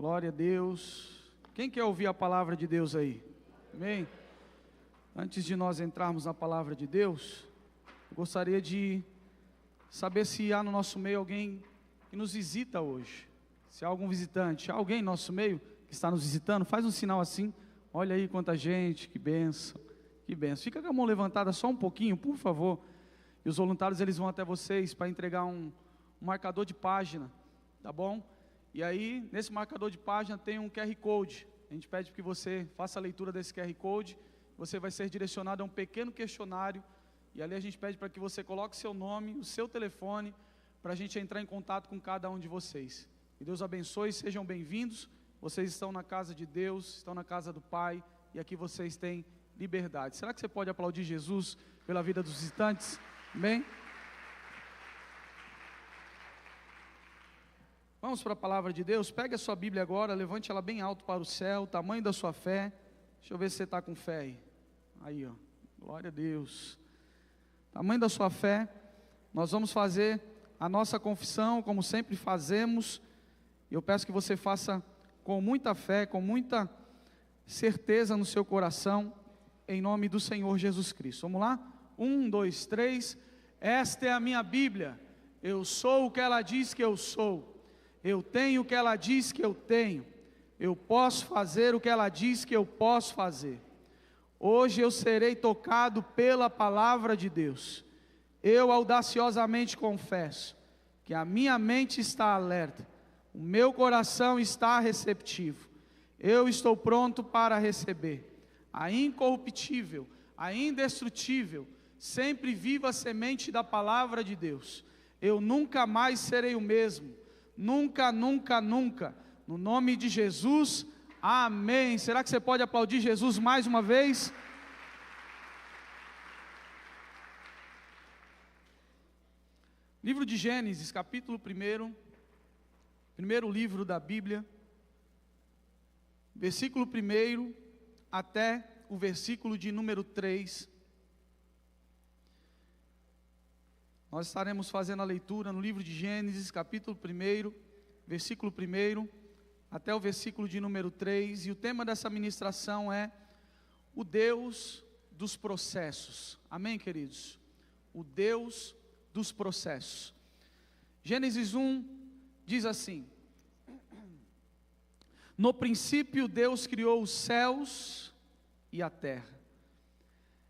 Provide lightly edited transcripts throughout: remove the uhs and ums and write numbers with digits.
Glória a Deus. Quem quer ouvir a palavra de Deus aí? Amém? Antes de nós entrarmos na palavra de Deus, eu gostaria de saber se há no nosso meio alguém que nos visita hoje. Se há algum visitante, há alguém no nosso meio que está nos visitando, faz um sinal assim. Olha aí quanta gente, que bênção, que bênção. Fica com a mão levantada só um pouquinho, por favor. E os voluntários eles vão até vocês para entregar um marcador de página, tá bom? E aí, nesse marcador de página tem um QR Code. A gente pede que você faça a leitura desse QR Code. Você vai ser direcionado a um pequeno questionário. E ali a gente pede para que você coloque seu nome, o seu telefone, para a gente entrar em contato com cada um de vocês. Que Deus abençoe, sejam bem-vindos. Vocês estão na casa de Deus, estão na casa do Pai. E aqui vocês têm liberdade. Será que você pode aplaudir Jesus pela vida dos visitantes? Amém? Vamos para a palavra de Deus. Pegue a sua Bíblia agora, levante ela bem alto para o céu, o tamanho da sua fé. Deixa eu ver se você está com fé aí. Aí, ó, glória a Deus. Tamanho da sua fé. Nós vamos fazer a nossa confissão, como sempre fazemos. Eu peço que você faça com muita fé, com muita certeza no seu coração, em nome do Senhor Jesus Cristo. Vamos lá? 1, 2, 3. Esta é a minha Bíblia. Eu sou o que ela diz que eu sou. Eu tenho o que ela diz que eu tenho. Eu posso fazer o que ela diz que eu posso fazer. Hoje eu serei tocado pela palavra de Deus. Eu audaciosamente confesso que a minha mente está alerta, o meu coração está receptivo. Eu estou pronto para receber a incorruptível, a indestrutível, sempre viva semente da palavra de Deus. Eu nunca mais serei o mesmo. Nunca, nunca, nunca. No nome de Jesus, amém. Será que você pode aplaudir Jesus mais uma vez? Livro de Gênesis, capítulo 1, primeiro livro da Bíblia, versículo 1 até o versículo de número 3. Nós estaremos fazendo a leitura no livro de Gênesis, capítulo 1, versículo 1, até o versículo de número 3, e o tema dessa ministração é o Deus dos processos. Amém, queridos? O Deus dos processos. Gênesis 1 diz assim: no princípio Deus criou os céus e a terra.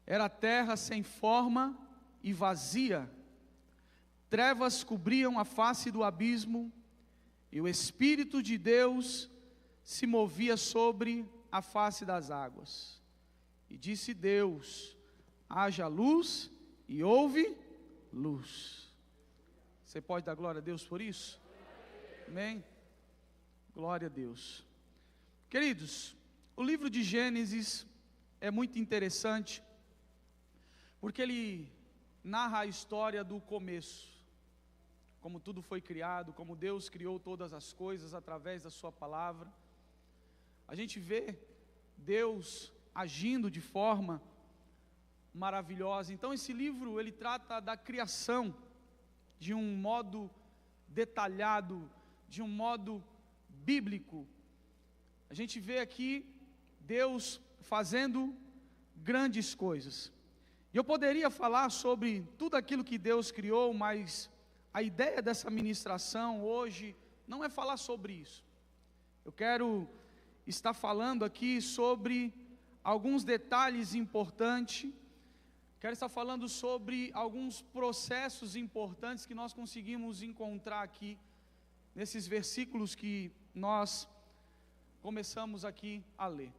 Era a terra sem forma e vazia. Trevas cobriam a face do abismo, e o Espírito de Deus se movia sobre a face das águas. E disse Deus: haja luz, e houve luz. Você pode dar glória a Deus por isso? Amém? Glória a Deus. Queridos, o livro de Gênesis é muito interessante, porque ele narra a história do começo. Como tudo foi criado, como Deus criou todas as coisas através da sua palavra. A gente vê Deus agindo de forma maravilhosa. Então esse livro, ele trata da criação de um modo detalhado, de um modo bíblico. A gente vê aqui Deus fazendo grandes coisas. E eu poderia falar sobre tudo aquilo que Deus criou, mas a ideia dessa ministração hoje não é falar sobre isso. Eu quero estar falando aqui sobre alguns detalhes importantes. Quero estar falando sobre alguns processos importantes que nós conseguimos encontrar aqui, nesses versículos que nós começamos aqui a ler.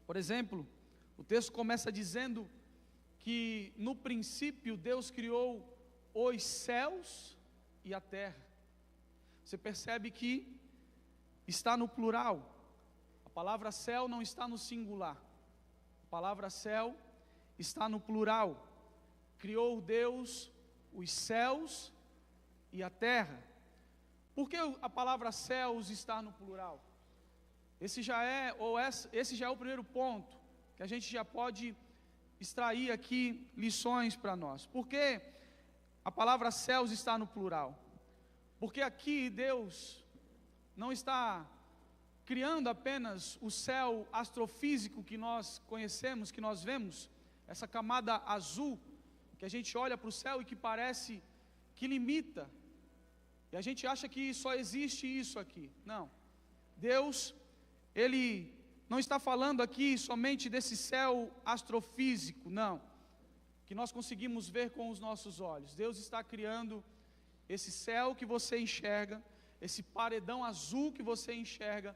Por exemplo, o texto começa dizendo que no princípio Deus criou os céus e a terra. Você percebe que está no plural. A palavra céu não está no singular. A palavra céu está no plural. Criou Deus os céus e a terra. Por que a palavra céus está no plural? Esse já é o primeiro ponto que a gente já pode extrair aqui lições para nós. Por que a palavra céus está no plural? Porque aqui Deus não está criando apenas o céu astrofísico que nós conhecemos, que nós vemos, essa camada azul, que a gente olha para o céu e que parece que limita, e a gente acha que só existe isso aqui. Não, Deus, Ele não está falando aqui somente desse céu astrofísico, não, que nós conseguimos ver com os nossos olhos. Deus está criando esse céu que você enxerga, esse paredão azul que você enxerga,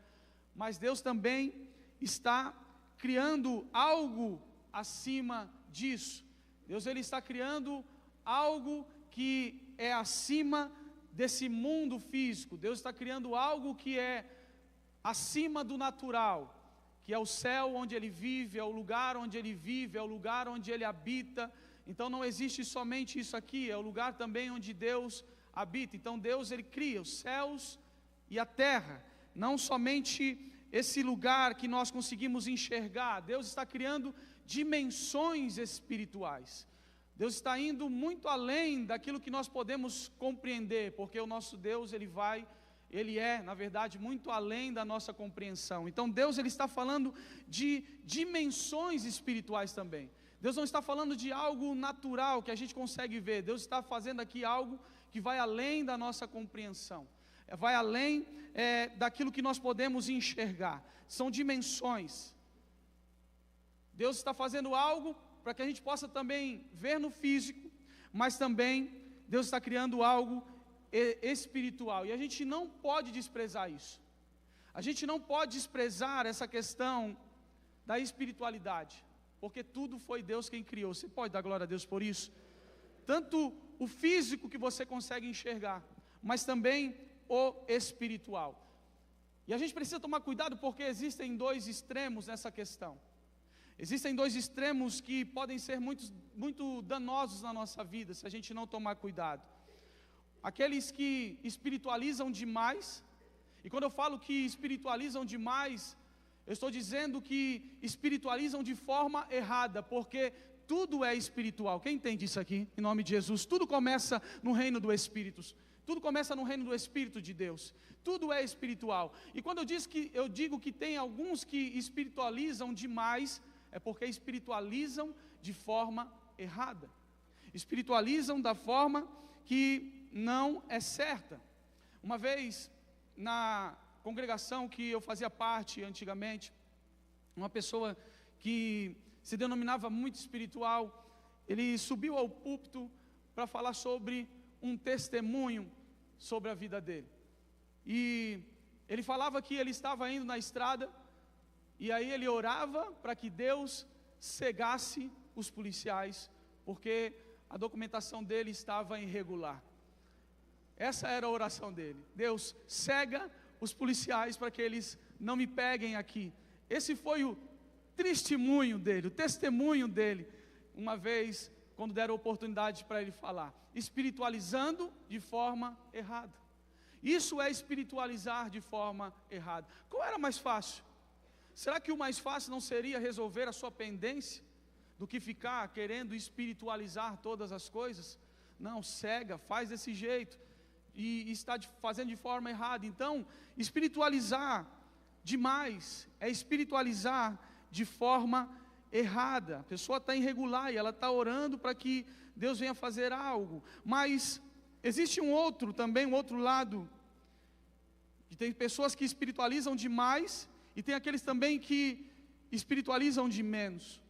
mas Deus também está criando algo acima disso. Deus, Ele está criando algo que é acima desse mundo físico. Deus está criando algo que é acima do natural, que é o céu onde Ele vive, é o lugar onde Ele vive, é o lugar onde Ele habita. Então não existe somente isso aqui, é o lugar também onde Deus habita. Então Deus, Ele cria os céus e a terra, não somente esse lugar que nós conseguimos enxergar. Deus está criando dimensões espirituais. Deus está indo muito além daquilo que nós podemos compreender, porque o nosso Deus, Ele é, na verdade, muito além da nossa compreensão. Então Deus, Ele está falando de dimensões espirituais também. Deus não está falando de algo natural que a gente consegue ver. Deus está fazendo aqui algo que vai além da nossa compreensão, vai além daquilo que nós podemos enxergar. São dimensões. Deus está fazendo algo para que a gente possa também ver no físico, mas também Deus está criando algo espiritual, e a gente não pode desprezar isso. A gente não pode desprezar essa questão da espiritualidade, porque tudo foi Deus quem criou. Você pode dar glória a Deus por isso? Tanto o físico que você consegue enxergar, mas também o espiritual. E a gente precisa tomar cuidado, porque existem dois extremos nessa questão. Existem dois extremos que podem ser muito danosos na nossa vida, se a gente não tomar cuidado. Aqueles que espiritualizam demais, e quando eu falo que espiritualizam demais, eu estou dizendo que espiritualizam de forma errada, porque tudo é espiritual. Quem entende isso aqui? Em nome de Jesus. Tudo começa no reino do Espírito. Tudo começa no reino do Espírito de Deus. Tudo é espiritual. E quando eu digo que tem alguns que espiritualizam demais, é porque espiritualizam de forma errada. Espiritualizam da forma que não é certa. Uma vez, na congregação que eu fazia parte antigamente, uma pessoa que se denominava muito espiritual, ele subiu ao púlpito para falar sobre um testemunho sobre a vida dele. E ele falava que ele estava indo na estrada, e aí ele orava para que Deus cegasse os policiais, porque a documentação dele estava irregular. Essa era a oração dele: Deus, cega os policiais para que eles não me peguem aqui. Esse foi o testemunho dele, uma vez, quando deram oportunidade para ele falar, espiritualizando de forma errada. Isso é espiritualizar de forma errada. Qual era mais fácil? Será que o mais fácil não seria resolver a sua pendência, do que ficar querendo espiritualizar todas as coisas? Não, cega, faz desse jeito, e está fazendo de forma errada. Então, espiritualizar demais é espiritualizar de forma errada. A pessoa está irregular e ela está orando para que Deus venha fazer algo. Mas existe um outro lado, que tem pessoas que espiritualizam demais, e tem aqueles também que espiritualizam de menos,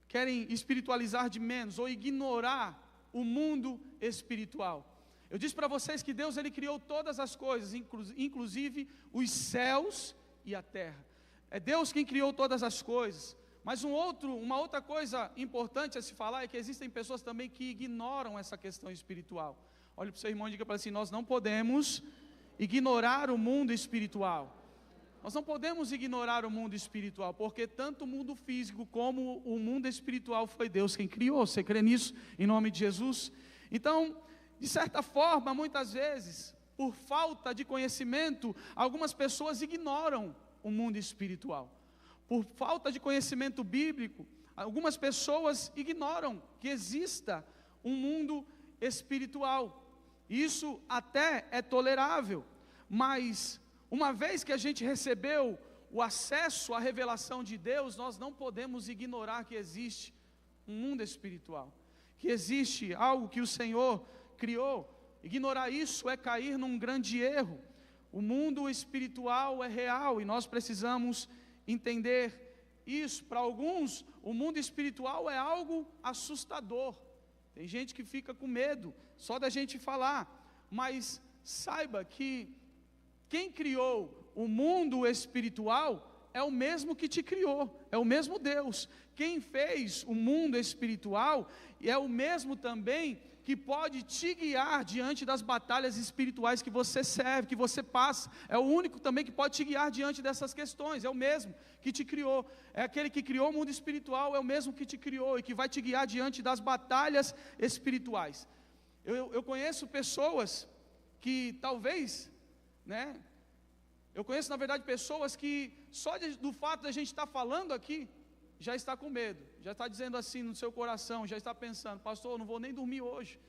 querem espiritualizar de menos, ou ignorar o mundo espiritual. Eu disse para vocês que Deus, Ele criou todas as coisas, inclusive os céus e a terra. É Deus quem criou todas as coisas. Mas uma outra coisa importante a se falar é que existem pessoas também que ignoram essa questão espiritual. Olhe para o seu irmão e diga para ele assim: nós não podemos ignorar o mundo espiritual. Nós não podemos ignorar o mundo espiritual, porque tanto o mundo físico como o mundo espiritual foi Deus quem criou. Você crê nisso? Em nome de Jesus? Então, de certa forma, muitas vezes, por falta de conhecimento, algumas pessoas ignoram o mundo espiritual. Por falta de conhecimento bíblico, algumas pessoas ignoram que exista um mundo espiritual. Isso até é tolerável, mas uma vez que a gente recebeu o acesso à revelação de Deus, nós não podemos ignorar que existe um mundo espiritual, que existe algo que o Senhor criou. Ignorar isso é cair num grande erro. O mundo espiritual é real e nós precisamos entender isso. Para alguns, o mundo espiritual é algo assustador. Tem gente que fica com medo só da gente falar, mas saiba que quem criou o mundo espiritual é o mesmo que te criou, é o mesmo Deus. Quem fez o mundo espiritual é o mesmo também que pode te guiar diante das batalhas espirituais que você serve, que você passa. É o único também que pode te guiar diante dessas questões, é o mesmo que te criou. É aquele que criou o mundo espiritual, é o mesmo que te criou e que vai te guiar diante das batalhas espirituais. Eu conheço pessoas que talvez, eu conheço na verdade pessoas que só do fato de a gente estar falando aqui, já está com medo, já está dizendo assim no seu coração, já está pensando: pastor, eu não vou nem dormir hoje.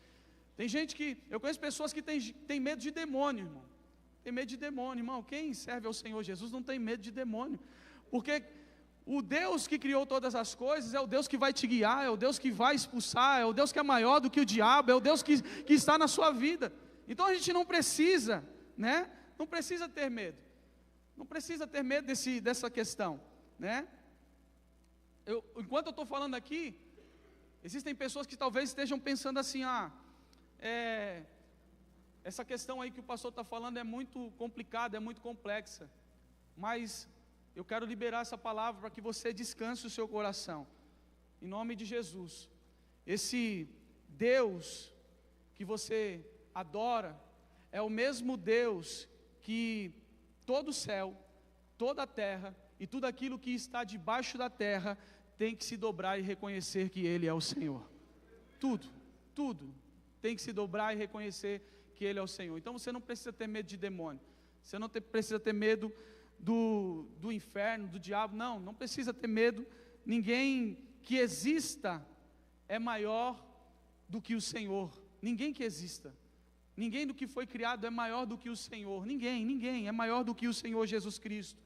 Tem gente que, eu conheço pessoas que tem medo de demônio, irmão. Tem medo de demônio, irmão. Quem serve ao Senhor Jesus não tem medo de demônio, porque o Deus que criou todas as coisas é o Deus que vai te guiar, é o Deus que vai expulsar, é o Deus que é maior do que o diabo, é o Deus que está na sua vida. Então a gente não precisa, não precisa ter medo, não precisa ter medo dessa questão, Enquanto eu estou falando aqui, existem pessoas que talvez estejam pensando assim: essa questão aí que o pastor está falando é muito complicada, é muito complexa, mas eu quero liberar essa palavra para que você descanse o seu coração, em nome de Jesus. Esse Deus que você adora é o mesmo Deus que todo o céu, toda a terra e tudo aquilo que está debaixo da terra tem que se dobrar e reconhecer que Ele é o Senhor. Tudo tem que se dobrar e reconhecer que Ele é o Senhor. Então você não precisa ter medo de demônio, você não precisa ter medo do inferno, do diabo, não precisa ter medo. Ninguém que exista é maior do que o Senhor, ninguém que exista, ninguém do que foi criado é maior do que o Senhor, ninguém é maior do que o Senhor Jesus Cristo.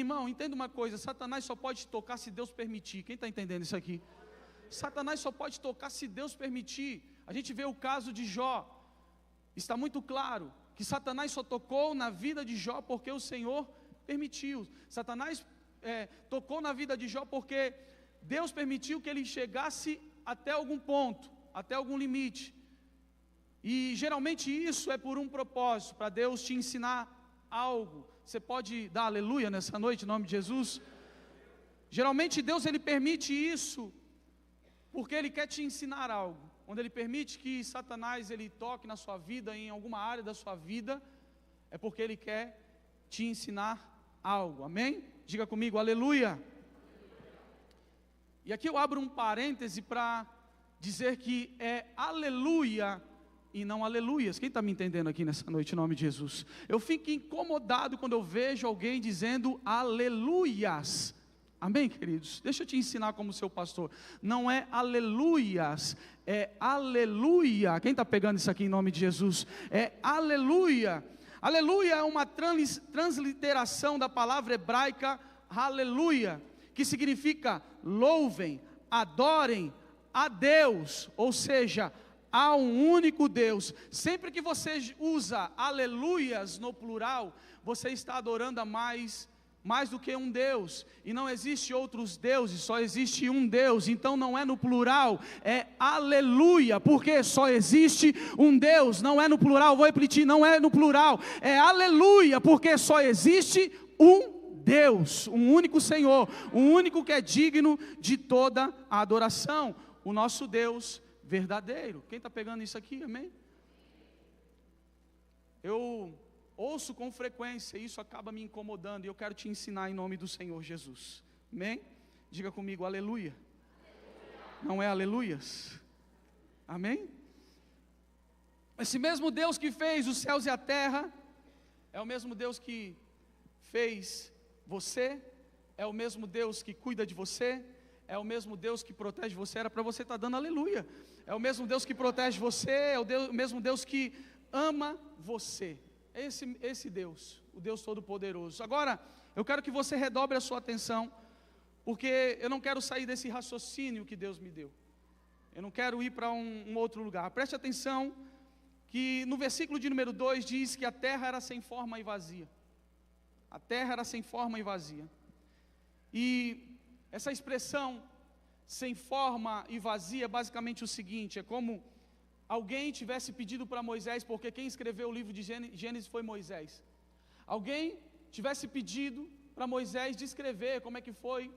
Irmão, entenda uma coisa: Satanás só pode te tocar se Deus permitir. Quem está entendendo isso aqui? Satanás só pode tocar se Deus permitir. A gente vê o caso de Jó, está muito claro que Satanás só tocou na vida de Jó porque o Senhor permitiu. Satanás tocou na vida de Jó porque Deus permitiu que ele chegasse até algum ponto, até algum limite. E geralmente isso é por um propósito, para Deus te ensinar algo. Você pode dar aleluia nessa noite, em nome de Jesus? Geralmente Deus ele permite isso porque Ele quer te ensinar algo. Quando Ele permite que Satanás ele toque na sua vida, em alguma área da sua vida, é porque Ele quer te ensinar algo, amém? Diga comigo, aleluia. E aqui eu abro um parêntese para dizer que é aleluia e não aleluias. Quem está me entendendo aqui nessa noite, em nome de Jesus? Eu fico incomodado quando eu vejo alguém dizendo aleluias. Amém, queridos? Deixa eu te ensinar como seu pastor. Não é aleluias, é aleluia. Quem está pegando isso aqui em nome de Jesus? É aleluia. Aleluia é uma transliteração da palavra hebraica aleluia, que significa louvem, adorem a Deus, ou seja, há um único Deus. Sempre que você usa aleluias no plural, você está adorando a mais do que um Deus, e não existe outros deuses, só existe um Deus. Então não é no plural, é aleluia, porque só existe um Deus. Não é no plural, vou repetir, não é no plural, é aleluia, porque só existe um Deus, um único Senhor, um único que é digno de toda a adoração, o nosso Deus verdadeiro. Quem está pegando isso aqui, amém? Eu ouço com frequência, e isso acaba me incomodando, e eu quero te ensinar em nome do Senhor Jesus, amém? Diga comigo, aleluia. Não é aleluias, amém? Esse mesmo Deus que fez os céus e a terra, é o mesmo Deus que fez você, é o mesmo Deus que cuida de você, é o mesmo Deus que protege você. Era para você estar dando aleluia. É o mesmo Deus que protege você, é o mesmo Deus que ama você. Esse Deus, o Deus Todo-Poderoso. Agora, eu quero que você redobre a sua atenção, porque eu não quero sair desse raciocínio que Deus me deu. Eu não quero ir para um outro lugar. Preste atenção que no versículo de número 2 diz que a terra era sem forma e vazia. A terra era sem forma e vazia. E essa expressão, sem forma e vazia, é basicamente o seguinte: é como alguém tivesse pedido para Moisés, porque quem escreveu o livro de Gênesis foi Moisés. Alguém tivesse pedido para Moisés descrever como é que foi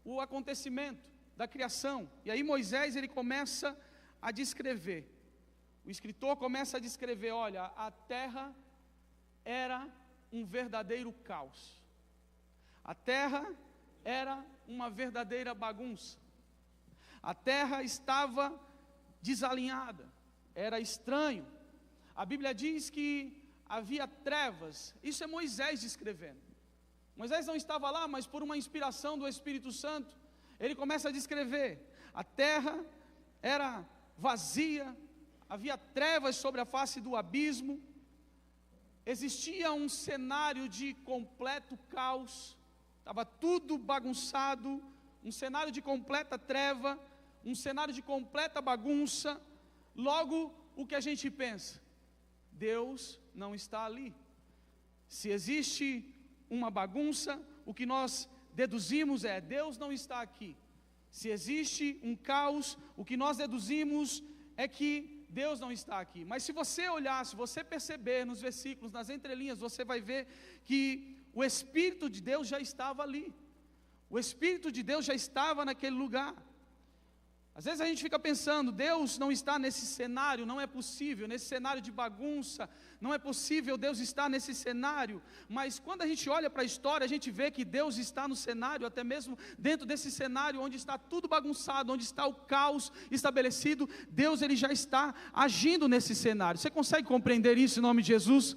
o acontecimento da criação. E aí Moisés, ele começa a descrever. O escritor começa a descrever: olha, a terra era um verdadeiro caos. A terra era uma verdadeira bagunça. A terra estava desalinhada, era estranho. A Bíblia diz que havia trevas. Isso é Moisés descrevendo. Moisés não estava lá, mas por uma inspiração do Espírito Santo, ele começa a descrever: a terra era vazia, havia trevas sobre a face do abismo, existia um cenário de completo caos, estava tudo bagunçado, um cenário de completa treva, um cenário de completa bagunça. Logo, o que a gente pensa? Deus não está ali. Se existe uma bagunça, o que nós deduzimos é: Deus não está aqui. Se existe um caos, o que nós deduzimos é que Deus não está aqui. Mas se você olhar, se você perceber nos versículos, nas entrelinhas, você vai ver que o Espírito de Deus já estava ali. O Espírito de Deus já estava naquele lugar. Às vezes a gente fica pensando: Deus não está nesse cenário, não é possível, nesse cenário de bagunça, não é possível Deus estar nesse cenário. Mas quando a gente olha para a história, a gente vê que Deus está no cenário, até mesmo dentro desse cenário onde está tudo bagunçado, onde está o caos estabelecido, Deus, ele já está agindo nesse cenário. Você consegue compreender isso em nome de Jesus?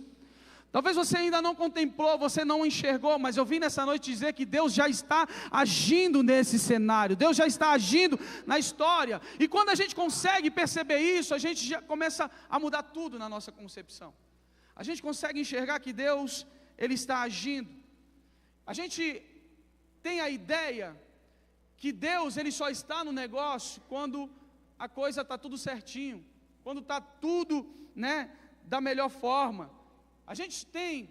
Talvez você ainda não contemplou, você não enxergou, mas eu vim nessa noite dizer que Deus já está agindo nesse cenário, Deus já está agindo na história. E quando a gente consegue perceber isso, a gente já começa a mudar tudo na nossa concepção. A gente consegue enxergar que Deus, ele está agindo. A gente tem a ideia que Deus, ele só está no negócio quando a coisa está tudo certinho, quando está tudo, da melhor forma. A gente tem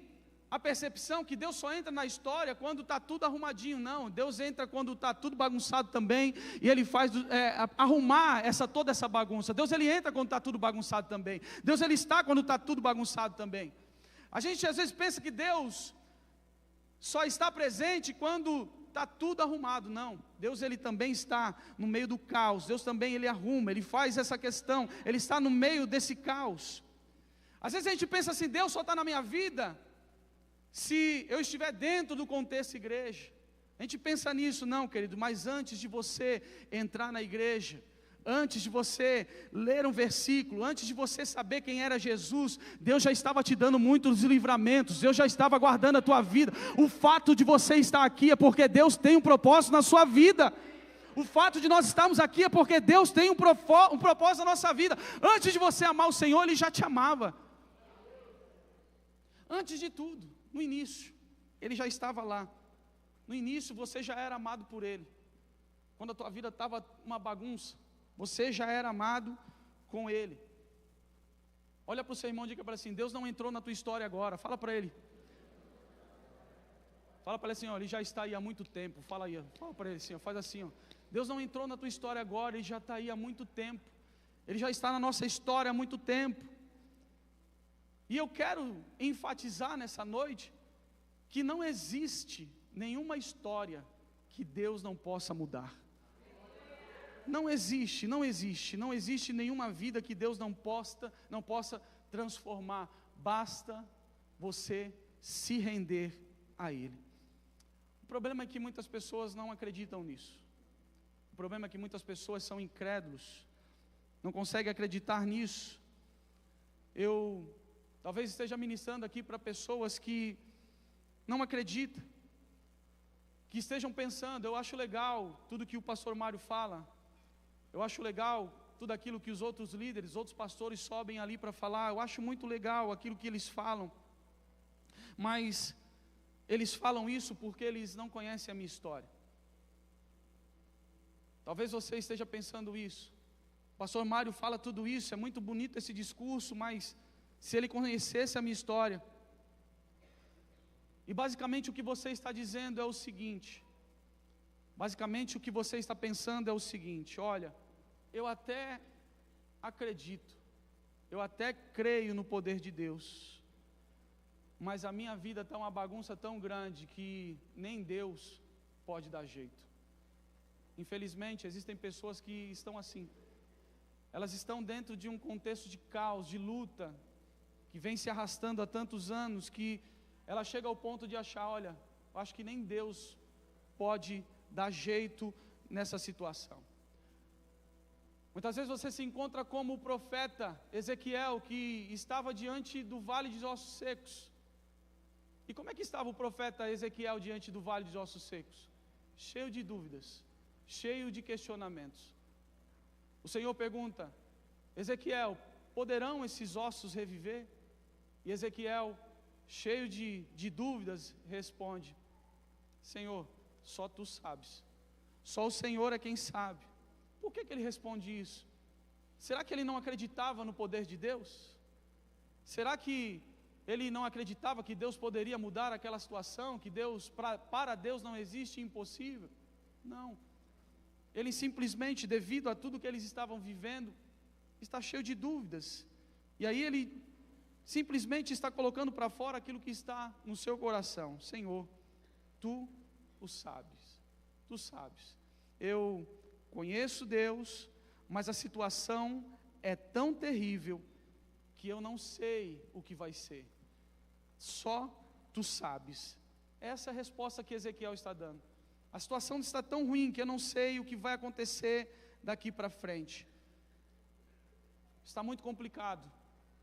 a percepção que Deus só entra na história quando está tudo arrumadinho. Não, Deus entra quando está tudo bagunçado também, e Ele faz arrumar toda essa bagunça. Deus, ele entra quando está tudo bagunçado também. Deus, ele está quando está tudo bagunçado também. A gente às vezes pensa que Deus só está presente quando está tudo arrumado. Não, Deus, ele também está no meio do caos. Deus também, ele arruma, ele faz essa questão, ele está no meio desse caos. Às vezes a gente pensa assim: Deus só está na minha vida se eu estiver dentro do contexto igreja. A gente pensa nisso. Não, querido, mas antes de você entrar na igreja, antes de você ler um versículo, antes de você saber quem era Jesus, Deus já estava te dando muitos livramentos, Deus já estava guardando a tua vida. O fato de você estar aqui é porque Deus tem um propósito na sua vida. O fato de nós estarmos aqui é porque Deus tem um propósito na nossa vida. Antes de você amar o Senhor, Ele já te amava. Antes de tudo, no início, Ele já estava lá. No início você já era amado por Ele. Quando a tua vida estava uma bagunça, você já era amado com Ele. Olha para o seu irmão e diga para ele assim: Deus não entrou na tua história agora. Fala para ele. Fala para ele assim: ó, Ele já está aí há muito tempo. Fala aí, fala para ele assim, ó, faz assim, ó. Deus não entrou na tua história agora, Ele já está aí há muito tempo. Ele já está na nossa história há muito tempo. E eu quero enfatizar nessa noite que não existe nenhuma história que Deus não possa mudar. Não existe nenhuma vida que Deus não possa transformar. Basta você se render a Ele. O problema é que muitas pessoas não acreditam nisso. O problema é que muitas pessoas são incrédulos, não conseguem acreditar nisso. Eu talvez esteja ministrando aqui para pessoas que não acreditam, que estejam pensando: eu acho legal tudo que o pastor Mário fala, eu acho legal tudo aquilo que os outros líderes, outros pastores sobem ali para falar, eu acho muito legal aquilo que eles falam, mas eles falam isso porque eles não conhecem a minha história. Talvez você esteja pensando isso. O pastor Mário fala tudo isso, é muito bonito esse discurso, mas se ele conhecesse a minha história. E basicamente o que você está dizendo é o seguinte, basicamente o que você está pensando é o seguinte: olha, eu até acredito, eu até creio no poder de Deus, mas a minha vida está uma bagunça tão grande que nem Deus pode dar jeito. Infelizmente existem pessoas que estão assim, elas estão dentro de um contexto de caos, de luta, que vem se arrastando há tantos anos, que ela chega ao ponto de achar, olha, eu acho que nem Deus pode dar jeito nessa situação. Muitas vezes você se encontra como o profeta Ezequiel, que estava diante do vale de ossos secos. E como é que estava o profeta Ezequiel diante do vale de ossos secos? Cheio de dúvidas, cheio de questionamentos. O Senhor pergunta: Ezequiel, poderão esses ossos reviver? E Ezequiel, cheio de dúvidas, responde: Senhor, só Tu sabes, só o Senhor é quem sabe. Por que ele responde isso? Será que ele não acreditava no poder de Deus? Será que ele não acreditava que Deus poderia mudar aquela situação, que Deus, para Deus não existe impossível? Não. Ele simplesmente, devido a tudo que eles estavam vivendo, está cheio de dúvidas. E aí ele simplesmente está colocando para fora aquilo que está no seu coração. Senhor, Tu o sabes, Tu sabes. Eu conheço Deus, mas a situação é tão terrível que eu não sei o que vai ser. Só Tu sabes. Essa é a resposta que Ezequiel está dando. A situação está tão ruim que eu não sei o que vai acontecer daqui para frente. Está muito complicado.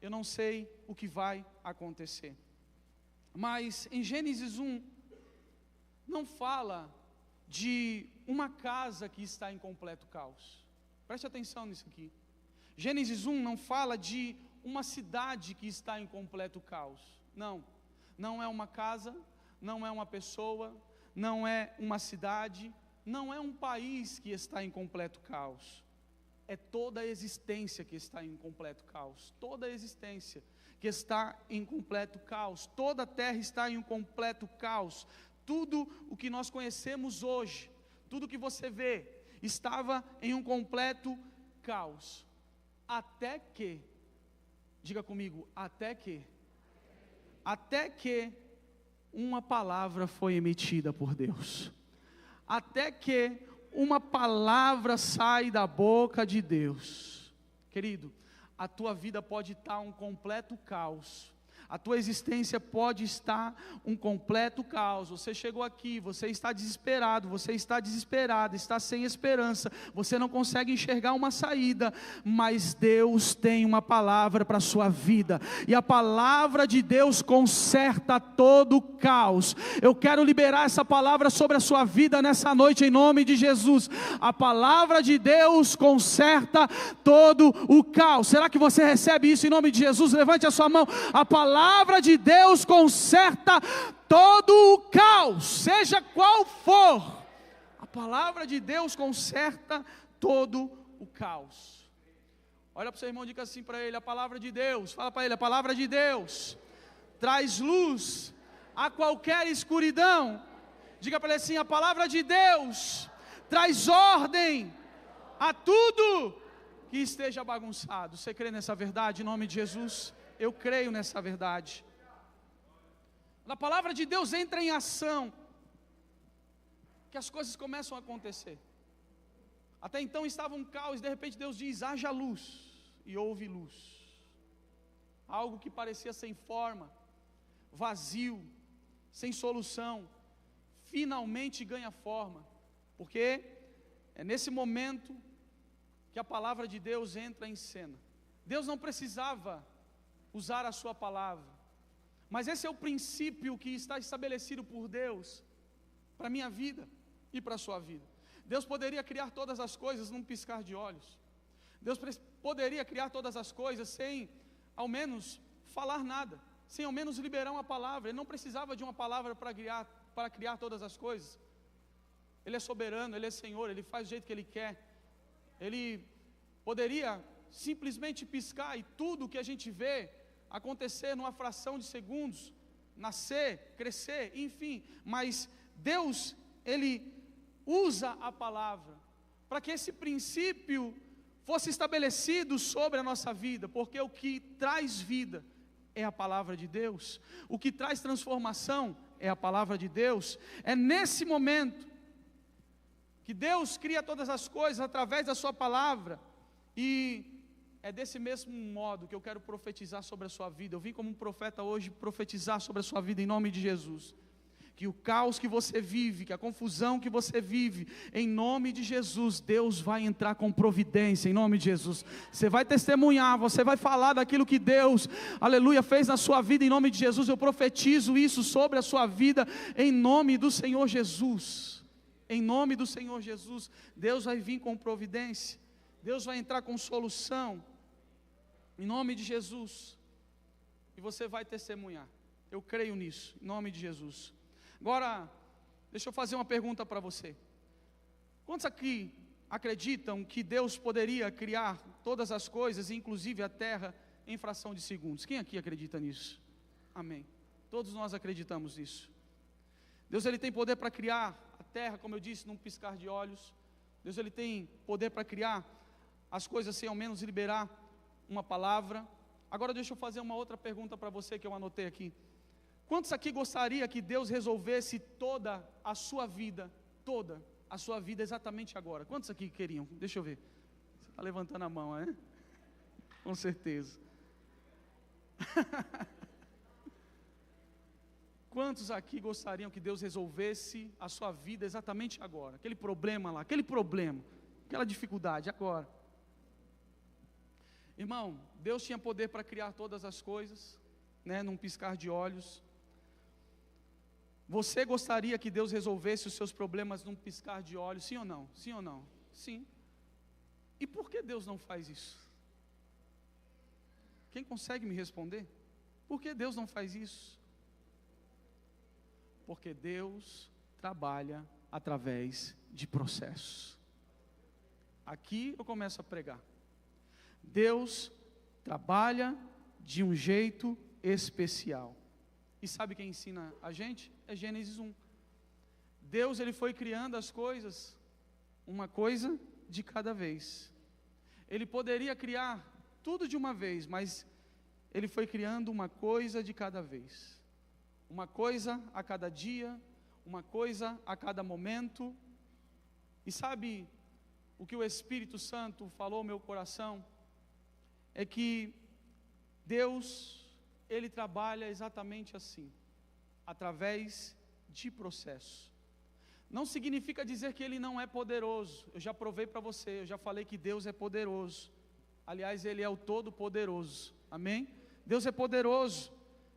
Eu não sei o que vai acontecer. Mas em Gênesis 1, não fala de uma casa que está em completo caos. Preste atenção nisso aqui. Gênesis 1 não fala de uma cidade que está em completo caos. Não, não é uma casa, não é uma pessoa, não é uma cidade, não é um país que está em completo caos. É toda a existência que está em completo caos. Toda a existência que está em completo caos. Toda a terra está em um completo caos. Tudo o que nós conhecemos hoje, tudo que você vê, estava em um completo caos. Até que, diga comigo, até que uma palavra foi emitida por Deus. Até que uma palavra sai da boca de Deus. Querido, a tua vida pode estar um completo caos. A tua existência pode estar um completo caos. Você chegou aqui, você está desesperado, você está desesperado, está sem esperança, você não consegue enxergar uma saída, mas Deus tem uma palavra para a sua vida, e a palavra de Deus conserta todo o caos. Eu quero liberar essa palavra sobre a sua vida nessa noite, em nome de Jesus. A palavra de Deus conserta todo o caos. Será que você recebe isso em nome de Jesus? Levante a sua mão. A palavra de Deus conserta todo o caos, seja qual for. A palavra de Deus conserta todo o caos. Olha para o seu irmão e diga assim para ele: a palavra de Deus, fala para ele, a palavra de Deus traz luz a qualquer escuridão. Diga para ele assim: a palavra de Deus traz ordem a tudo que esteja bagunçado. Você crê nessa verdade em nome de Jesus? Eu creio nessa verdade. Quando a palavra de Deus entra em ação, que as coisas começam a acontecer. Até então estava um caos, de repente Deus diz: haja luz, e houve luz. Algo que parecia sem forma, vazio, sem solução, finalmente ganha forma, porque é nesse momento que a palavra de Deus entra em cena. Deus não precisava usar a sua palavra, mas esse é o princípio que está estabelecido por Deus para a minha vida e para a sua vida. Deus poderia criar todas as coisas num piscar de olhos. Deus poderia criar todas as coisas sem ao menos falar nada. sem ao menos liberar uma palavra. Ele não precisava de uma palavra para criar todas as coisas. Ele é soberano, Ele é Senhor, Ele faz do jeito que Ele quer. Ele poderia simplesmente piscar e tudo que a gente vê acontecer numa fração de segundos, nascer, crescer, enfim. Mas Deus, Ele usa a palavra para que esse princípio fosse estabelecido sobre a nossa vida, porque o que traz vida é a palavra de Deus, o que traz transformação é a palavra de Deus. É nesse momento que Deus cria todas as coisas através da sua palavra, e é desse mesmo modo que eu quero profetizar sobre a sua vida. Eu vim como um profeta hoje profetizar sobre a sua vida em nome de Jesus. Que o caos que você vive, que a confusão que você vive, em nome de Jesus, Deus vai entrar com providência, em nome de Jesus. Você vai testemunhar, você vai falar daquilo que Deus, aleluia, fez na sua vida, em nome de Jesus. Eu profetizo isso sobre a sua vida, em nome do Senhor Jesus. Em nome do Senhor Jesus, Deus vai vir com providência, Deus vai entrar com solução, em nome de Jesus, e você vai testemunhar. Eu creio nisso, em nome de Jesus. Agora, deixa eu fazer uma pergunta para você. Quantos aqui acreditam que Deus poderia criar todas as coisas, inclusive a terra, em fração de segundos? Quem aqui acredita nisso? Amém. Todos nós acreditamos nisso. Deus, Ele tem poder para criar a terra, como eu disse, num piscar de olhos. Deus, Ele tem poder para criar as coisas sem ao menos liberar uma palavra. Agora deixa eu fazer uma outra pergunta para você que eu anotei aqui. Quantos aqui gostaria que Deus resolvesse toda a sua vida exatamente agora? Quantos aqui queriam? Deixa eu ver. Você está levantando a mão, né? Com certeza. Quantos aqui gostariam que Deus resolvesse a sua vida exatamente agora? Aquele problema lá, aquela dificuldade, agora. Irmão, Deus tinha poder para criar todas as coisas, né, num piscar de olhos. Você gostaria que Deus resolvesse os seus problemas num piscar de olhos, sim ou não? Sim ou não? Sim. E por que Deus não faz isso? Quem consegue me responder? Por que Deus não faz isso? Porque Deus trabalha através de processos. Aqui eu começo a pregar. Deus trabalha de um jeito especial. E sabe quem ensina a gente? É Gênesis 1. Deus, Ele foi criando as coisas, uma coisa de cada vez. Ele poderia criar tudo de uma vez, mas Ele foi criando uma coisa de cada vez. Uma coisa a cada dia, uma coisa a cada momento. E sabe o que o Espírito Santo falou ao meu coração? É que Deus, Ele trabalha exatamente assim, através de processo. Não significa dizer que Ele não é poderoso. Eu já provei para você, eu já falei que Deus é poderoso. Aliás, Ele é o Todo-Poderoso, amém? Deus é poderoso,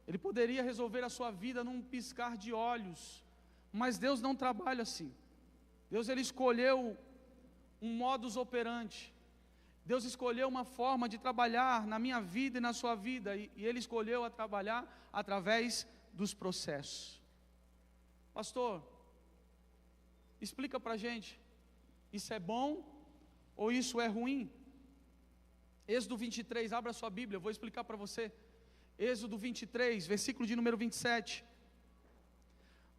Ele poderia resolver a sua vida num piscar de olhos, mas Deus não trabalha assim. Deus, Ele escolheu um modus operandi. Deus escolheu uma forma de trabalhar na minha vida e na sua vida, e Ele escolheu a trabalhar através dos processos. Pastor, explica para a gente, isso é bom ou isso é ruim? Êxodo 23, abra sua Bíblia, eu vou explicar para você. Êxodo 23, versículo de número 27.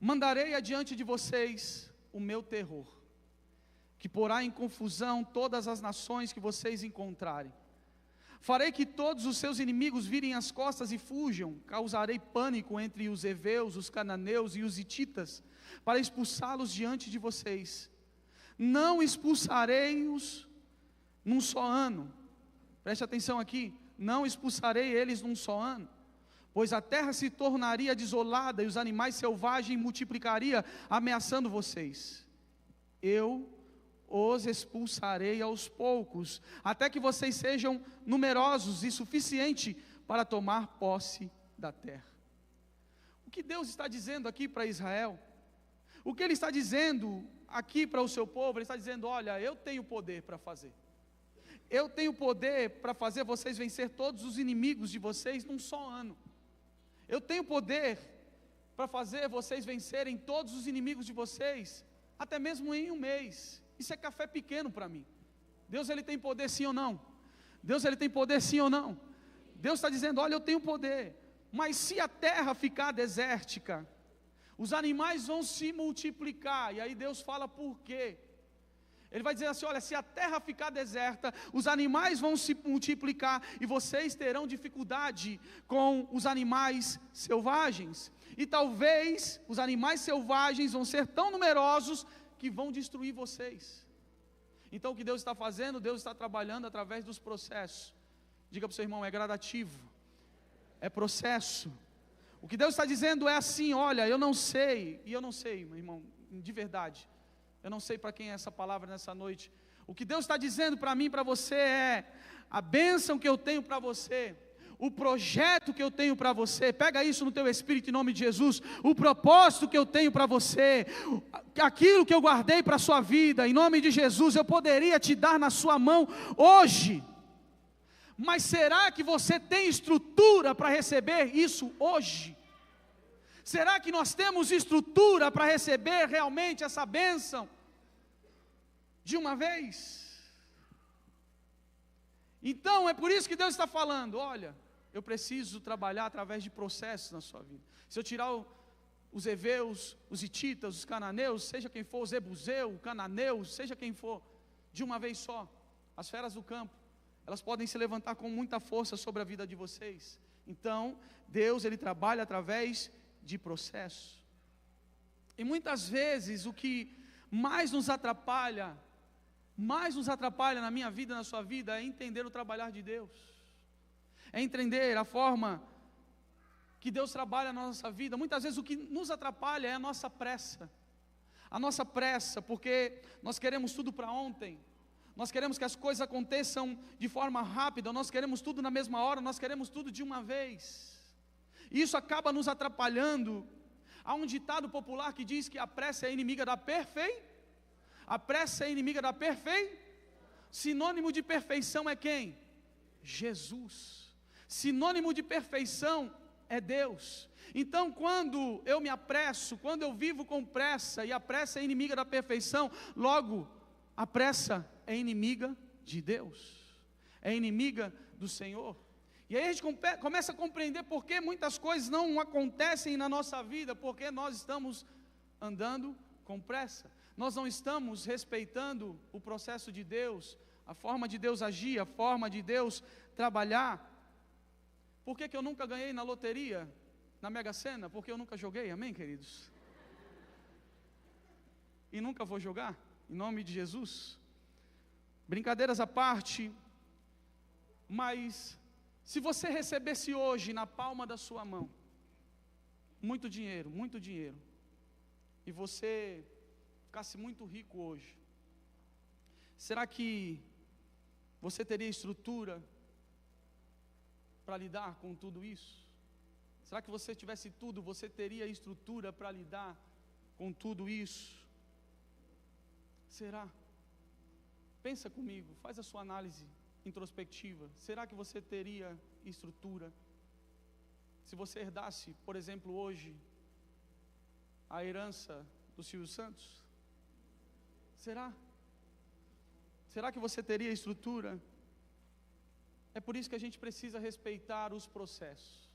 Mandarei adiante de vocês o meu terror, que porá em confusão todas as nações que vocês encontrarem. Farei que todos os seus inimigos virem as costas e fujam. Causarei pânico entre os heveus, os cananeus e os hititas, para expulsá-los diante de vocês. Não expulsarei-os num só ano. Preste atenção aqui. Não expulsarei eles num só ano, pois a terra se tornaria desolada e os animais selvagens multiplicaria, ameaçando vocês. Eu os expulsarei aos poucos, até que vocês sejam numerosos e suficiente para tomar posse da terra. O que Deus está dizendo aqui para Israel? O que Ele está dizendo aqui para o seu povo? Ele está dizendo: olha, eu tenho poder para fazer. Eu tenho poder para fazer vocês vencer todos os inimigos de vocês num só ano. Eu tenho poder para fazer vocês vencerem todos os inimigos de vocês, até mesmo em um mês. Isso é café pequeno para mim. Deus, Ele tem poder sim ou não? Deus, Ele tem poder sim ou não? Deus está dizendo, olha, eu tenho poder, mas se a terra ficar desértica, os animais vão se multiplicar. E aí Deus fala por quê? Ele vai dizer assim, olha, se a terra ficar deserta, os animais vão se multiplicar, e vocês terão dificuldade com os animais selvagens, e talvez os animais selvagens vão ser tão numerosos, que vão destruir vocês. Então o que Deus está fazendo? Deus está trabalhando através dos processos. Diga para o seu irmão, é gradativo, é processo. O que Deus está dizendo é assim, olha, eu não sei, e eu não sei, meu irmão, de verdade, eu não sei para quem é essa palavra nessa noite. O que Deus está dizendo para mim e para você é, a bênção que eu tenho para você, o projeto que eu tenho para você, pega isso no teu espírito em nome de Jesus, o propósito que eu tenho para você, aquilo que eu guardei para a sua vida, em nome de Jesus, eu poderia te dar na sua mão hoje, mas será que você tem estrutura para receber isso hoje? Será que nós temos estrutura para receber realmente essa bênção de uma vez? Então é por isso que Deus está falando, olha, eu preciso trabalhar através de processos na sua vida. Se eu tirar os heveus, os hititas, os cananeus, seja quem for, os ebuseu, cananeus, seja quem for, de uma vez só, as feras do campo, elas podem se levantar com muita força sobre a vida de vocês. Então, Deus, Ele trabalha através de processo. E muitas vezes o que mais nos atrapalha na minha vida, na sua vida, é entender o trabalhar de Deus. É entender a forma que Deus trabalha na nossa vida. Muitas vezes o que nos atrapalha é a nossa pressa. A nossa pressa, porque nós queremos tudo para ontem. Nós queremos que as coisas aconteçam de forma rápida, nós queremos tudo na mesma hora, nós queremos tudo de uma vez. E isso acaba nos atrapalhando. Há um ditado popular que diz que a pressa é inimiga da perfeição. A pressa é inimiga da perfeição. Sinônimo de perfeição é quem? Jesus. Sinônimo de perfeição é Deus. Então quando eu me apresso, quando eu vivo com pressa, e a pressa é inimiga da perfeição, logo a pressa é inimiga de Deus, é inimiga do Senhor. E aí a gente começa a compreender por que muitas coisas não acontecem na nossa vida, porque nós estamos andando com pressa, nós não estamos respeitando o processo de Deus, a forma de Deus agir, a forma de Deus trabalhar. Por que eu nunca ganhei na loteria, na Mega Sena? Porque eu nunca joguei, amém, queridos? E nunca vou jogar, em nome de Jesus. Brincadeiras à parte, mas se você recebesse hoje na palma da sua mão muito dinheiro, e você ficasse muito rico hoje, será que você teria estrutura para lidar com tudo isso? Será que você tivesse tudo, você teria estrutura para lidar com tudo isso? Será? Pensa comigo, faz a sua análise introspectiva. Será que você teria estrutura? Se você herdasse, por exemplo, hoje, a herança do Silvio Santos? Será? Será que você teria estrutura? É por isso que a gente precisa respeitar os processos,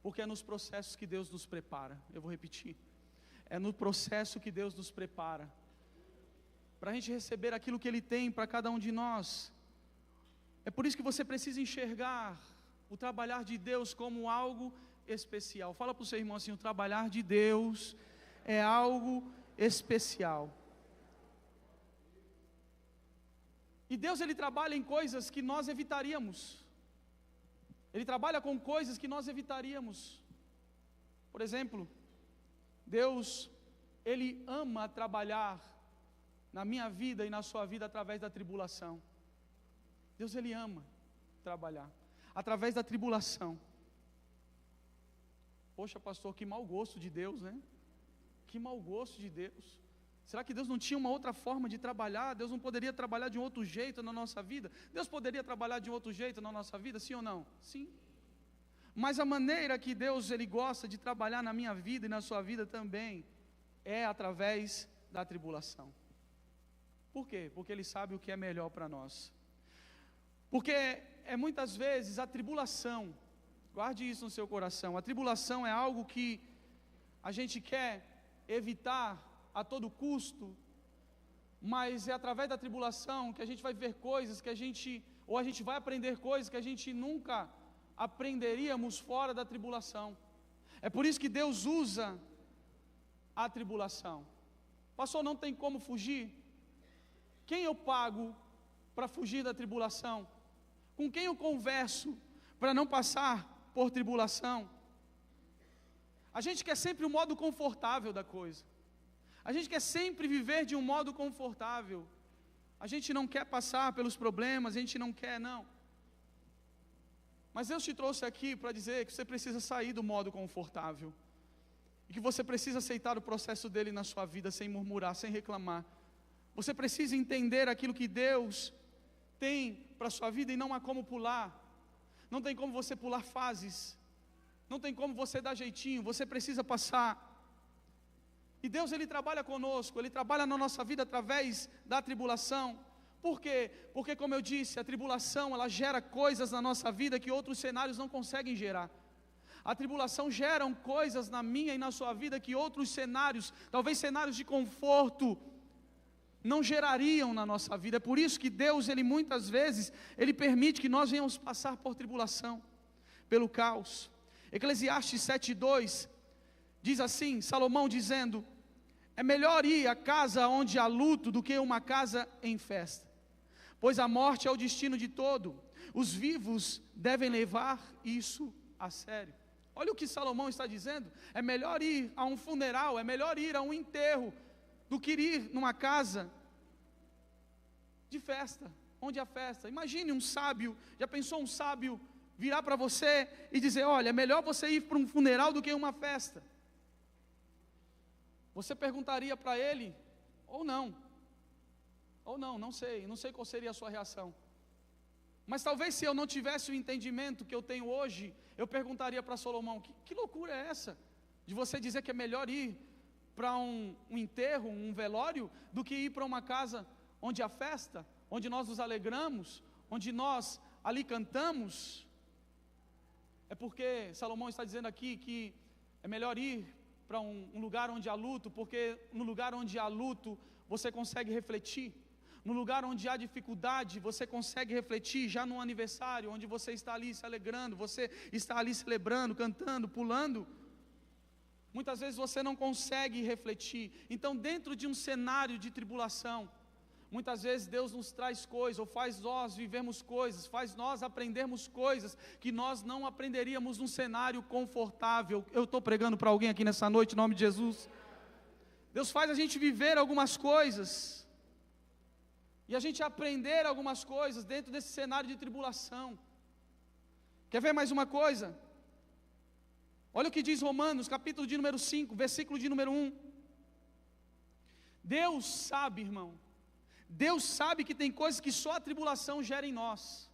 porque é nos processos que Deus nos prepara. Eu vou repetir, é no processo que Deus nos prepara, para a gente receber aquilo que Ele tem para cada um de nós. É por isso que você precisa enxergar o trabalhar de Deus como algo especial. Fala para o seu irmão assim, o trabalhar de Deus é algo especial. E Deus, Ele trabalha em coisas que nós evitaríamos. Ele trabalha com coisas que nós evitaríamos. Por exemplo, Deus, Ele ama trabalhar na minha vida e na sua vida através da tribulação. Deus, Ele ama trabalhar através da tribulação. Poxa, pastor, que mau gosto de Deus, né? Que mau gosto de Deus. Será que Deus não tinha uma outra forma de trabalhar? Deus não poderia trabalhar de um outro jeito na nossa vida? Deus poderia trabalhar de um outro jeito na nossa vida, sim ou não? Sim. Mas a maneira que Deus ele gosta de trabalhar na minha vida e na sua vida também é através da tribulação. Por quê? Porque Ele sabe o que é melhor para nós. Porque muitas vezes a tribulação, guarde isso no seu coração, a tribulação é algo que a gente quer evitar a todo custo, mas é através da tribulação que a gente vai ver coisas que a gente vai aprender coisas que a gente nunca aprenderíamos fora da tribulação. É por isso que Deus usa a tribulação. Pastor, não tem como fugir? Quem eu pago para fugir da tribulação? Com quem eu converso para não passar por tribulação? A gente quer sempre o modo confortável da coisa. A gente quer sempre viver de um modo confortável. A gente não quer passar pelos problemas, a gente não quer, não. Mas Deus te trouxe aqui para dizer que você precisa sair do modo confortável. E que você precisa aceitar o processo dele na sua vida, sem murmurar, sem reclamar. Você precisa entender aquilo que Deus tem para a sua vida e não há como pular. Não tem como você pular fases. Não tem como você dar jeitinho, você precisa passar. E Deus ele trabalha conosco, Ele trabalha na nossa vida através da tribulação. Por quê? Porque como eu disse, a tribulação ela gera coisas na nossa vida que outros cenários não conseguem gerar. A tribulação gera coisas na minha e na sua vida que outros cenários, talvez cenários de conforto, não gerariam na nossa vida. É por isso que Deus, Ele muitas vezes, Ele permite que nós venhamos passar por tribulação, pelo caos. Eclesiastes 7:2 diz assim, Salomão dizendo: é melhor ir à casa onde há luto do que uma casa em festa, pois a morte é o destino de todo, os vivos devem levar isso a sério. Olha o que Salomão está dizendo: é melhor ir a um funeral, é melhor ir a um enterro, do que ir numa casa de festa, onde há festa. Imagine um sábio, já pensou um sábio virar para você e dizer: olha, é melhor você ir para um funeral do que uma festa? Você perguntaria para ele, ou não, não sei qual seria a sua reação. Mas talvez se eu não tivesse o entendimento que eu tenho hoje, eu perguntaria para Salomão: que loucura é essa? De você dizer que é melhor ir para um enterro, um velório, do que ir para uma casa onde há festa, onde nós nos alegramos, onde nós ali cantamos. É porque Salomão está dizendo aqui que é melhor ir para um lugar onde há luto, porque no lugar onde há luto, você consegue refletir. No lugar onde há dificuldade, você consegue refletir. Já no aniversário, onde você está ali se alegrando, você está ali celebrando, cantando, pulando, muitas vezes você não consegue refletir. Então, dentro de um cenário de tribulação, muitas vezes Deus nos traz coisas, ou faz nós vivermos coisas, faz nós aprendermos coisas que nós não aprenderíamos num cenário confortável. Eu estou pregando para alguém aqui nessa noite, em nome de Jesus. Deus faz a gente viver algumas coisas, e a gente aprender algumas coisas dentro desse cenário de tribulação. Quer ver mais uma coisa? Olha o que diz Romanos, capítulo de número 5, versículo de número 1. Deus sabe, irmão, Deus sabe que tem coisas que só a tribulação gera em nós.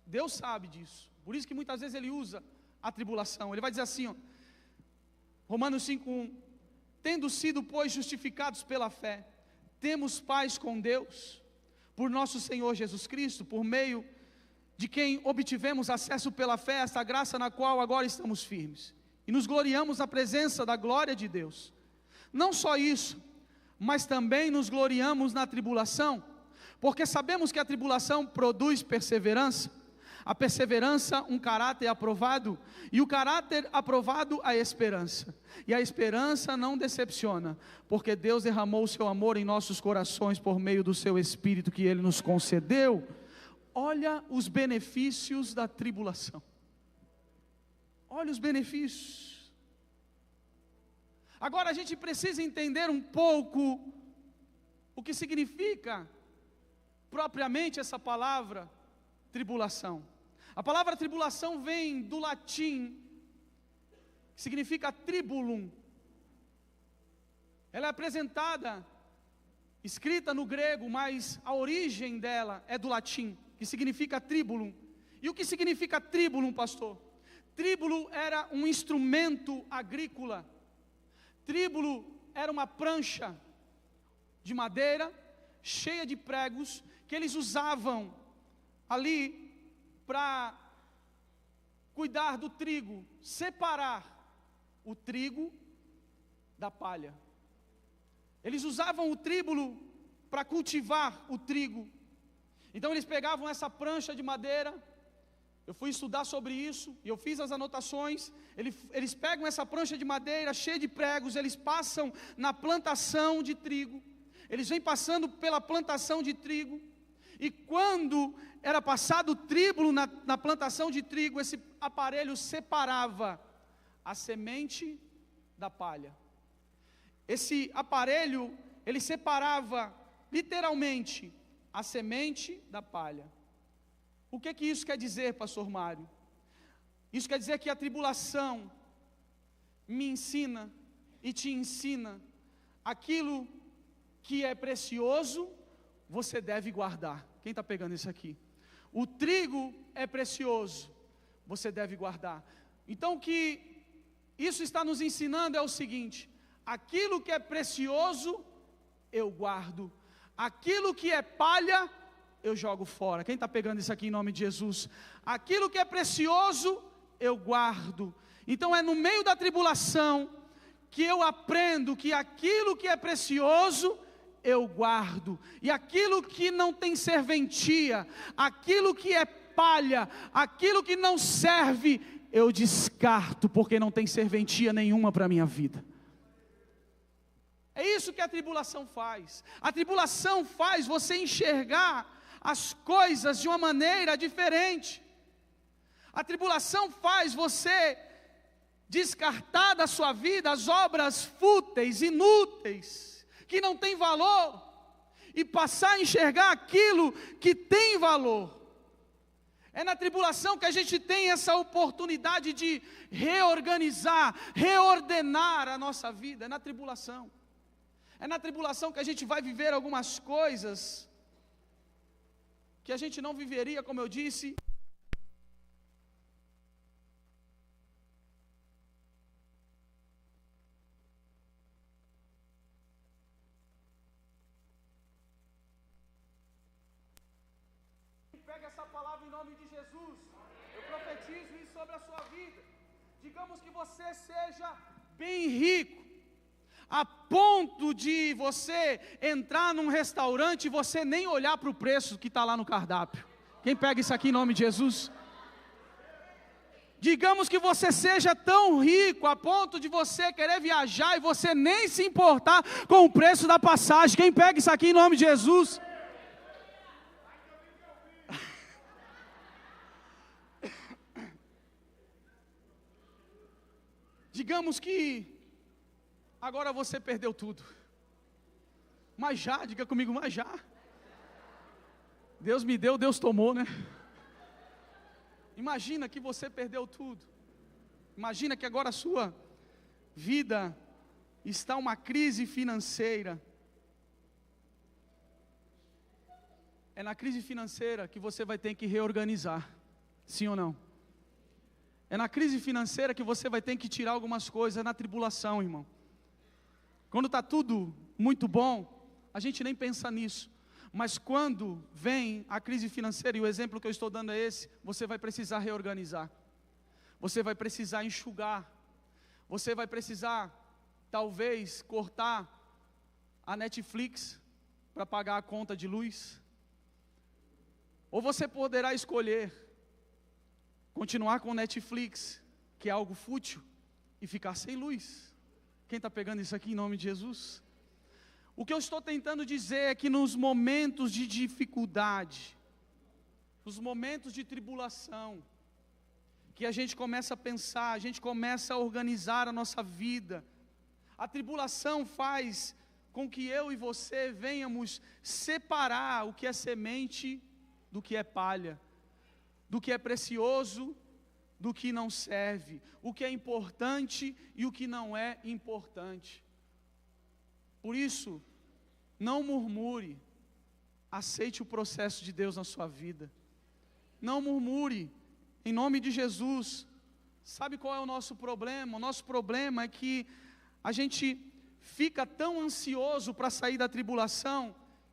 Deus sabe disso. Por isso que muitas vezes Ele usa a tribulação. Ele vai dizer assim, ó, Romanos 5:1: tendo sido, pois, justificados pela fé, temos paz com Deus, por nosso Senhor Jesus Cristo, por meio de quem obtivemos acesso pela fé a esta graça na qual agora estamos firmes, e nos gloriamos na presença da glória de Deus. Não só isso, mas também nos gloriamos na tribulação, porque sabemos que a tribulação produz perseverança, a perseverança um caráter aprovado, e o caráter aprovado a esperança, e a esperança não decepciona, porque Deus derramou o seu amor em nossos corações por meio do seu Espírito que Ele nos concedeu. Olha os benefícios da tribulação, olha os benefícios. Agora a gente precisa entender um pouco o que significa propriamente essa palavra tribulação. A palavra tribulação vem do latim, que significa tribulum. Ela é apresentada, escrita no grego, mas a origem dela é do latim, que significa tribulum. E o que significa tribulum, pastor? Tríbulo era um instrumento agrícola. Tríbulo era uma prancha de madeira, cheia de pregos, que eles usavam ali para cuidar do trigo, separar o trigo da palha. Eles usavam o tríbulo para cultivar o trigo. Então eles pegavam essa prancha de madeira. Eu fui estudar sobre isso e eu fiz as anotações. Eles pegam essa prancha de madeira cheia de pregos, eles passam na plantação de trigo. Eles vêm passando pela plantação de trigo. E quando era passado o tríbulo na plantação de trigo, esse aparelho separava a semente da palha. Esse aparelho, ele separava literalmente a semente da palha. O que isso quer dizer, pastor Mário? Isso quer dizer que a tribulação me ensina e te ensina aquilo que é precioso, você deve guardar. Quem está pegando isso aqui? O trigo é precioso, você deve guardar. Então o que isso está nos ensinando é o seguinte: aquilo que é precioso, eu guardo. Aquilo que é palha, eu jogo fora. Quem está pegando isso aqui em nome de Jesus? Aquilo que é precioso, eu guardo. Então é no meio da tribulação que eu aprendo que aquilo que é precioso, eu guardo. E aquilo que não tem serventia, aquilo que é palha, aquilo que não serve, eu descarto, porque não tem serventia nenhuma para a minha vida. É isso que a tribulação faz. A tribulação faz você enxergar as coisas de uma maneira diferente. A tribulação faz você descartar da sua vida as obras fúteis, inúteis, que não têm valor, e passar a enxergar aquilo que tem valor. É na tribulação que a gente tem essa oportunidade de reorganizar, reordenar a nossa vida. É na tribulação. É na tribulação que a gente vai viver algumas coisas que a gente não viveria, como eu disse. Pega essa palavra em nome de Jesus. Eu profetizo isso sobre a sua vida. Digamos que você seja bem rico, a ponto de você entrar num restaurante e você nem olhar para o preço que está lá no cardápio. Quem pega isso aqui em nome de Jesus? Digamos que você seja tão rico a ponto de você querer viajar e você nem se importar com o preço da passagem. Quem pega isso aqui em nome de Jesus? Digamos que agora você perdeu tudo. Mas já, diga comigo, mas já. Deus me deu, Deus tomou, né? Imagina que você perdeu tudo. Imagina que agora a sua vida está uma crise financeira. É na crise financeira que você vai ter que reorganizar. Sim ou não? É na crise financeira que você vai ter que tirar algumas coisas. É na tribulação, irmão. Quando está tudo muito bom, a gente nem pensa nisso. Mas quando vem a crise financeira, e o exemplo que eu estou dando é esse, você vai precisar reorganizar. Você vai precisar enxugar. Você vai precisar, talvez, cortar a Netflix para pagar a conta de luz. Ou você poderá escolher continuar com Netflix, que é algo fútil, e ficar sem luz. Quem está pegando isso aqui em nome de Jesus? O que eu estou tentando dizer é que nos momentos de dificuldade, nos momentos de tribulação, que a gente começa a pensar, a gente começa a organizar a nossa vida, a tribulação faz com que eu e você venhamos separar o que é semente do que é palha, do que é precioso, do que não serve, o que é importante e o que não é importante. Por isso, não murmure, aceite o processo de Deus na sua vida. Não murmure, em nome de Jesus, Sabe qual é o nosso problema? O nosso problema é que a gente fica tão ansioso para sair da tribulação,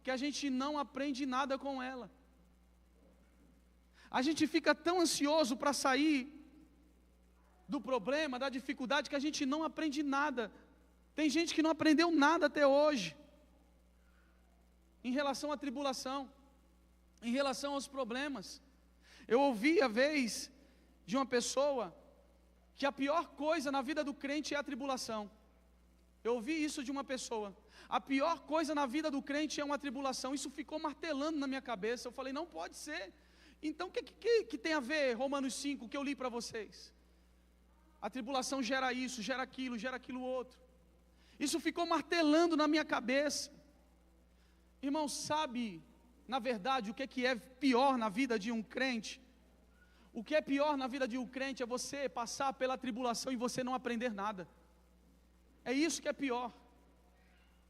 que a gente não aprende nada com ela. A gente fica tão ansioso para sair do problema, da dificuldade, que a gente não aprende nada. Tem gente que não aprendeu nada até hoje, em relação à tribulação, em relação aos problemas. Eu ouvi a vez de uma pessoa, que a pior coisa na vida do crente é a tribulação. Eu ouvi isso de uma pessoa: a pior coisa na vida do crente é uma tribulação. Isso ficou martelando na minha cabeça. Eu falei, não pode ser. Então o que tem a ver Romanos 5, que eu li para vocês? A tribulação gera isso, gera aquilo outro. Isso ficou martelando na minha cabeça. Irmão, sabe, na verdade, o que é pior na vida de um crente? O que é pior na vida de um crente é você passar pela tribulação e você não aprender nada. É isso que é pior.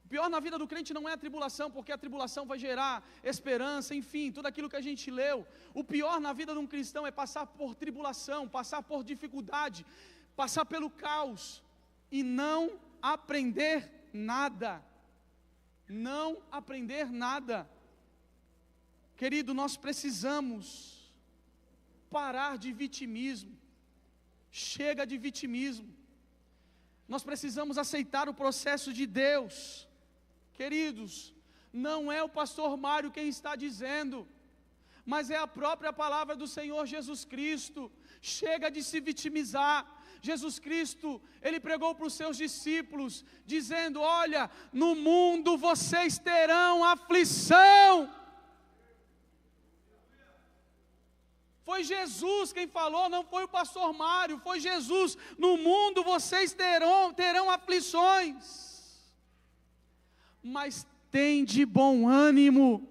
O pior na vida do crente não é a tribulação, porque a tribulação vai gerar esperança, enfim, tudo aquilo que a gente leu. O pior na vida de um cristão é passar por tribulação, passar por dificuldade, passar pelo caos e não aprender nada. Não aprender nada. Querido, nós precisamos parar de vitimismo. Chega de vitimismo. Nós precisamos aceitar o processo de Deus. Queridos, não é o pastor Mário quem está dizendo, mas é a própria palavra do Senhor Jesus Cristo. Chega de se vitimizar. Jesus Cristo, Ele pregou para os seus discípulos, dizendo: olha, no mundo vocês terão aflição. Foi Jesus quem falou, não foi o pastor Mário, foi Jesus. No mundo vocês terão aflições, mas tem de bom ânimo,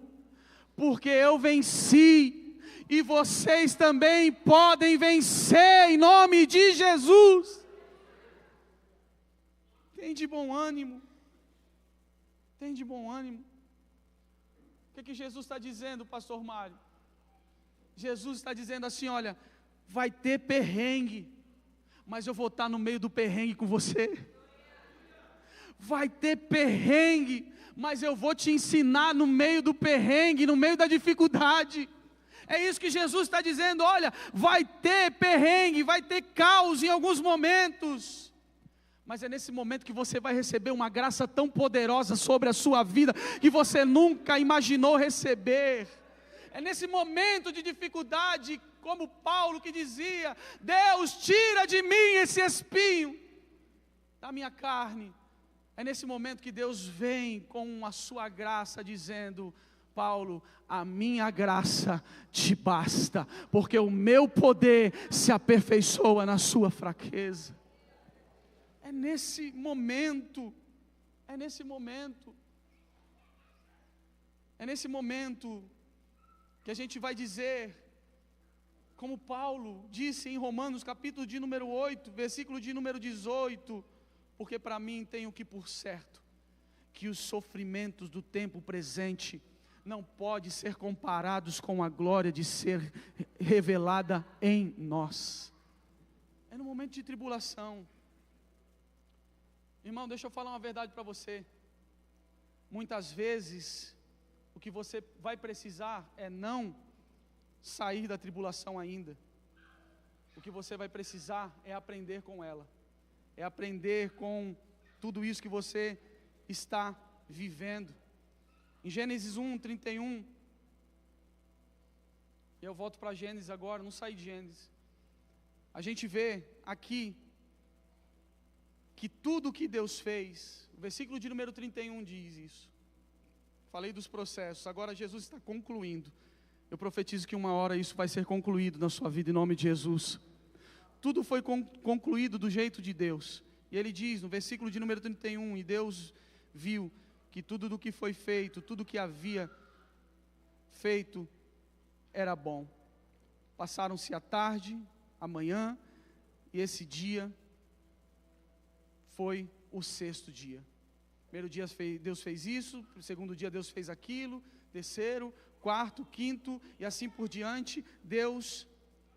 porque eu venci, e vocês também podem vencer, em nome de Jesus. Tem de bom ânimo, tem de bom ânimo. O que Jesus está dizendo, pastor Mário? Jesus está dizendo assim: olha, vai ter perrengue, mas eu vou estar no meio do perrengue com você. Vai ter perrengue, mas eu vou te ensinar no meio do perrengue, no meio da dificuldade. É isso que Jesus está dizendo: olha, vai ter perrengue, vai ter caos em alguns momentos, mas é nesse momento que você vai receber uma graça tão poderosa sobre a sua vida, que você nunca imaginou receber. É nesse momento de dificuldade, como Paulo que dizia: Deus, tira de mim esse espinho da minha carne. É nesse momento que Deus vem com a sua graça, dizendo: Paulo, a minha graça te basta, porque o meu poder se aperfeiçoa na sua fraqueza. É nesse momento, é nesse momento que a gente vai dizer, como Paulo disse em Romanos capítulo de número 8, versículo de número 18, porque para mim tenho que por certo, que os sofrimentos do tempo presente não podem ser comparados com a glória de ser revelada em nós. É no momento de tribulação. Irmão, deixa eu falar uma verdade para você. Muitas vezes, o que você vai precisar é não sair da tribulação ainda. O que você vai precisar é aprender com ela. É aprender com tudo isso que você está vivendo. Em Gênesis 1, 31, eu volto para Gênesis agora, não saí de Gênesis. A gente vê aqui que tudo que Deus fez, o versículo de número 31 diz isso. Falei dos processos, agora Jesus está concluindo. Eu profetizo que uma hora isso vai ser concluído na sua vida, em nome de Jesus. Tudo foi concluído do jeito de Deus. E Ele diz no versículo de número 31, e Deus viu que tudo do que foi feito, tudo que havia feito era bom. Passaram-se a tarde, a manhã, e esse dia foi o sexto dia. Primeiro dia Deus fez isso, segundo dia Deus fez aquilo, terceiro, quarto, quinto, e assim por diante. Deus,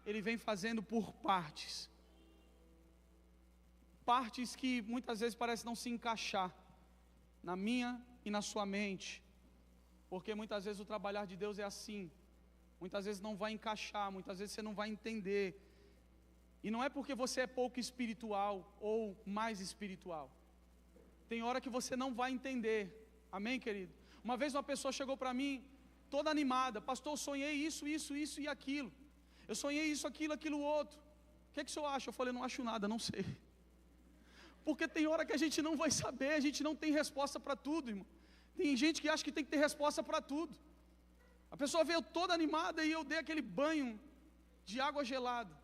Ele vem fazendo por partes. partes que muitas vezes parecem não se encaixar na minha e na sua mente, porque muitas vezes o trabalhar de Deus é assim, muitas vezes não vai encaixar, muitas vezes você não vai entender, e não é porque você é pouco espiritual ou mais espiritual, tem hora que você não vai entender, amém, querido? Uma vez uma pessoa chegou para mim, toda animada: pastor, eu sonhei isso e aquilo, eu sonhei isso, aquilo outro, o que o senhor acha? Eu falei: não acho nada, não sei. Porque tem hora que a gente não vai saber, a gente não tem resposta para tudo, irmão. Tem gente que acha que tem que ter resposta para tudo. A pessoa veio toda animada e eu dei aquele banho de água gelada.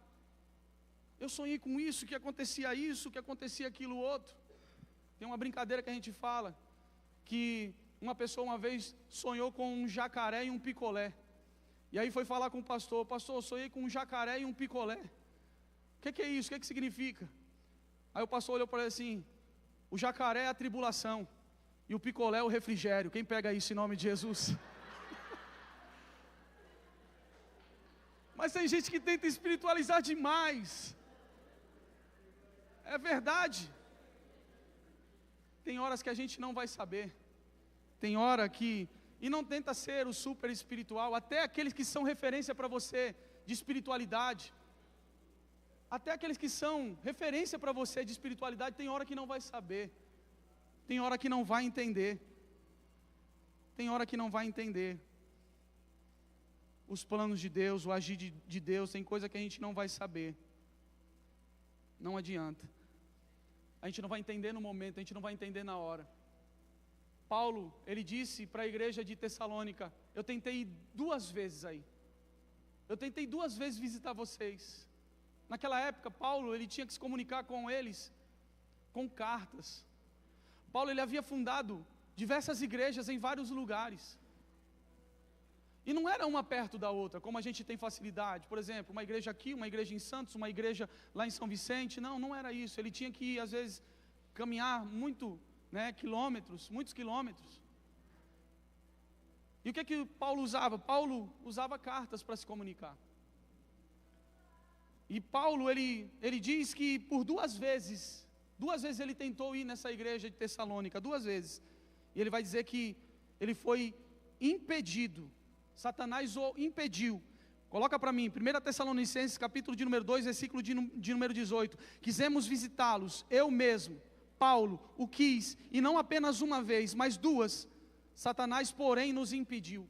Eu sonhei com isso, que acontecia aquilo outro. Tem uma brincadeira que a gente fala, que uma pessoa uma vez sonhou com um jacaré e um picolé. E aí foi falar com o pastor: pastor, eu sonhei com um jacaré e um picolé. O que é isso? O que significa? Aí o pastor olhou para ele assim: o jacaré é a tribulação e o picolé é o refrigério. Quem pega isso em nome de Jesus? Mas tem gente que tenta espiritualizar demais. É verdade. Tem horas que a gente não vai saber. Tem hora que... E não tenta ser o super espiritual. Até aqueles que são referência para você de espiritualidade, até aqueles que são referência para você de espiritualidade, tem hora que não vai saber, tem hora que não vai entender, tem hora que não vai entender os planos de Deus, o agir de Deus. Tem coisa que a gente não vai saber, não adianta, a gente não vai entender no momento, a gente não vai entender na hora. Paulo, ele disse para a igreja de Tessalônica: eu tentei 2 vezes aí, eu tentei 2 vezes visitar vocês. Naquela época, Paulo, ele tinha que se comunicar com eles com cartas. Paulo, ele havia fundado diversas igrejas em vários lugares, e não era uma perto da outra, como a gente tem facilidade. Por exemplo, uma igreja aqui, uma igreja em Santos, uma igreja lá em São Vicente. Não era isso. Ele tinha que, às vezes, caminhar muitos quilômetros. E o que Paulo usava? Paulo usava cartas para se comunicar. E Paulo, ele diz que por 2 vezes ele tentou ir nessa igreja de Tessalônica, 2 vezes. E ele vai dizer que ele foi impedido, Satanás o impediu. Coloca para mim, 1 Tessalonicenses, capítulo de número 2, versículo de número 18. Quisemos visitá-los, eu mesmo, Paulo, o quis, e não apenas uma vez, mas 2. Satanás, porém, nos impediu.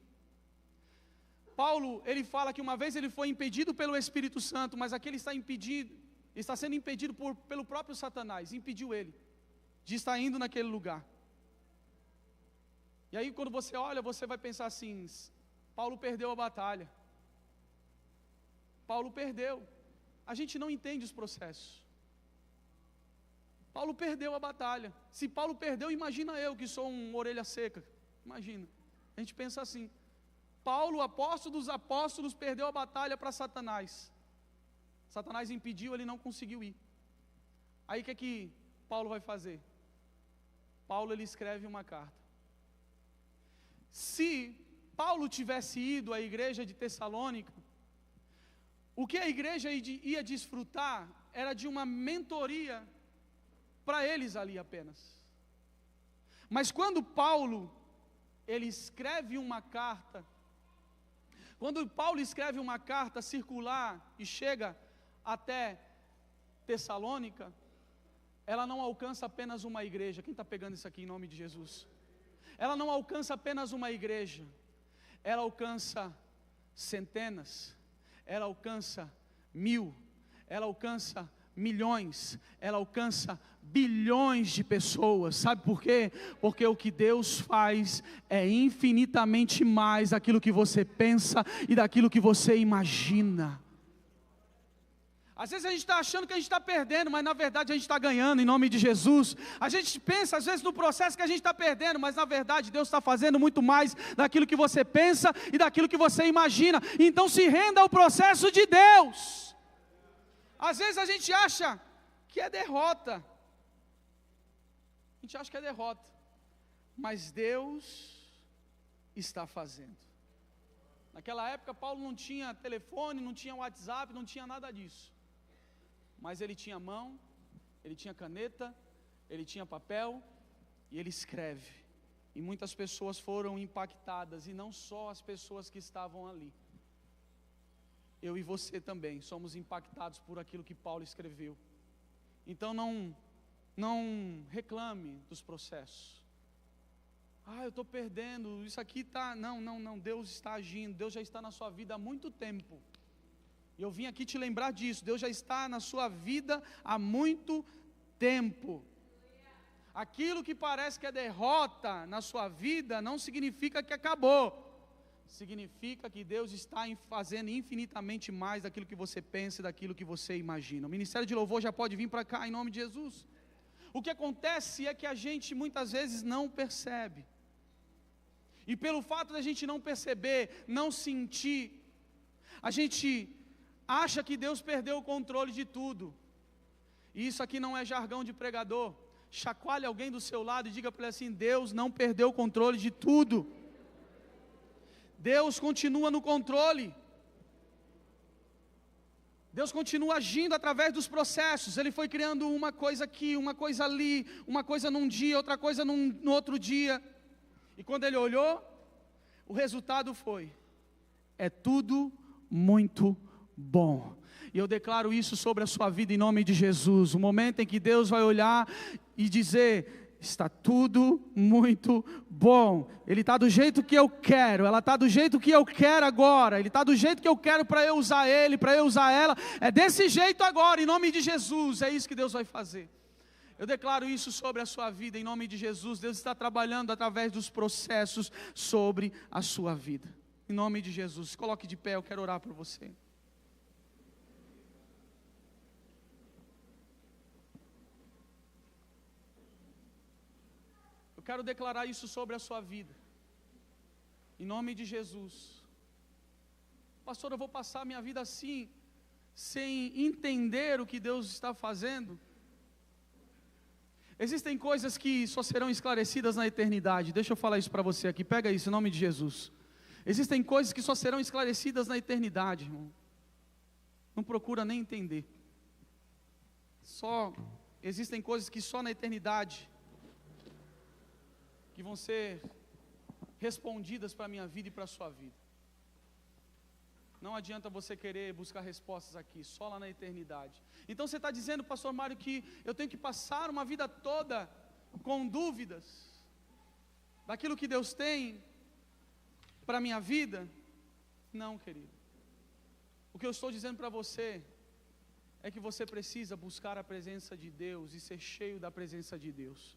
Paulo, ele fala que uma vez ele foi impedido pelo Espírito Santo, mas aqui ele está sendo impedido pelo próprio Satanás, impediu ele de estar indo naquele lugar. E aí quando você olha, você vai pensar assim: Paulo perdeu a batalha. Paulo perdeu. A gente não entende os processos. Paulo perdeu a batalha. Se Paulo perdeu, imagina eu que sou um orelha seca. Imagina. A gente pensa assim: Paulo, apóstolo dos apóstolos, perdeu a batalha para Satanás. Satanás impediu, ele não conseguiu ir. Aí o que Paulo vai fazer? Paulo, ele escreve uma carta. Se Paulo tivesse ido à igreja de Tessalônica, o que a igreja ia desfrutar era de uma mentoria para eles ali apenas. Mas quando Paulo, ele escreve uma carta, quando Paulo escreve uma carta circular e chega até Tessalônica, ela não alcança apenas uma igreja. Quem está pegando isso aqui em nome de Jesus? Ela não alcança apenas uma igreja, ela alcança centenas, ela alcança 1000, ela alcança milhões, ela alcança bilhões de pessoas. Sabe por quê? Porque o que Deus faz é infinitamente mais daquilo que você pensa e daquilo que você imagina. Às vezes a gente está achando que a gente está perdendo, mas na verdade a gente está ganhando em nome de Jesus. A gente pensa às vezes no processo que a gente está perdendo, mas na verdade Deus está fazendo muito mais daquilo que você pensa e daquilo que você imagina. Então se renda ao processo de Deus. Às vezes a gente acha que é derrota. A gente acha que é derrota. Mas Deus está fazendo. Naquela época Paulo não tinha telefone, não tinha WhatsApp, não tinha nada disso. Mas ele tinha mão, ele tinha caneta, ele tinha papel e ele escreve. E muitas pessoas foram impactadas, e não só as pessoas que estavam ali. Eu e você também somos impactados por aquilo que Paulo escreveu. Então não reclame dos processos. Eu estou perdendo, isso aqui está... Não, Deus está agindo, Deus já está na sua vida há muito tempo. E eu vim aqui te lembrar disso, Deus já está na sua vida há muito tempo. Aquilo que parece que é derrota na sua vida, não significa que acabou. Significa que Deus está fazendo infinitamente mais daquilo que você pensa e daquilo que você imagina. O ministério de louvor já pode vir para cá em nome de Jesus. O que acontece é que a gente muitas vezes não percebe. E pelo fato de a gente não perceber, não sentir, a gente acha que Deus perdeu o controle de tudo. E isso aqui não é jargão de pregador. Chacoalhe alguém do seu lado e diga para ele assim: Deus não perdeu o controle de tudo. Deus continua no controle. Deus continua agindo através dos processos. Ele foi criando uma coisa aqui, uma coisa ali, uma coisa num dia, outra coisa no outro dia. E quando ele olhou, o resultado foi: é tudo muito bom. E eu declaro isso sobre a sua vida em nome de Jesus. O momento em que Deus vai olhar e dizer: está tudo muito bom. Ele está do jeito que eu quero, ela está do jeito que eu quero agora, ele está do jeito que eu quero para eu usar ele, para eu usar ela. É desse jeito agora, em nome de Jesus. É isso que Deus vai fazer. Eu declaro isso sobre a sua vida em nome de Jesus. Deus está trabalhando através dos processos sobre a sua vida. Em nome de Jesus. Se coloque de pé, eu quero orar por você. Quero declarar isso sobre a sua vida, em nome de Jesus. Pastor, eu vou passar a minha vida assim, sem entender o que Deus está fazendo? Existem coisas que só serão esclarecidas na eternidade. Deixa eu falar isso para você aqui, pega isso em nome de Jesus. Existem coisas que só serão esclarecidas na eternidade, irmão. Não procura nem entender. Existem coisas que só na eternidade que vão ser respondidas para a minha vida e para a sua vida. Não adianta você querer buscar respostas aqui, só lá na eternidade. Então você está dizendo, pastor Mário, que eu tenho que passar uma vida toda com dúvidas daquilo que Deus tem para a minha vida? Não, querido. O que eu estou dizendo para você é que você precisa buscar a presença de Deus e ser cheio da presença de Deus.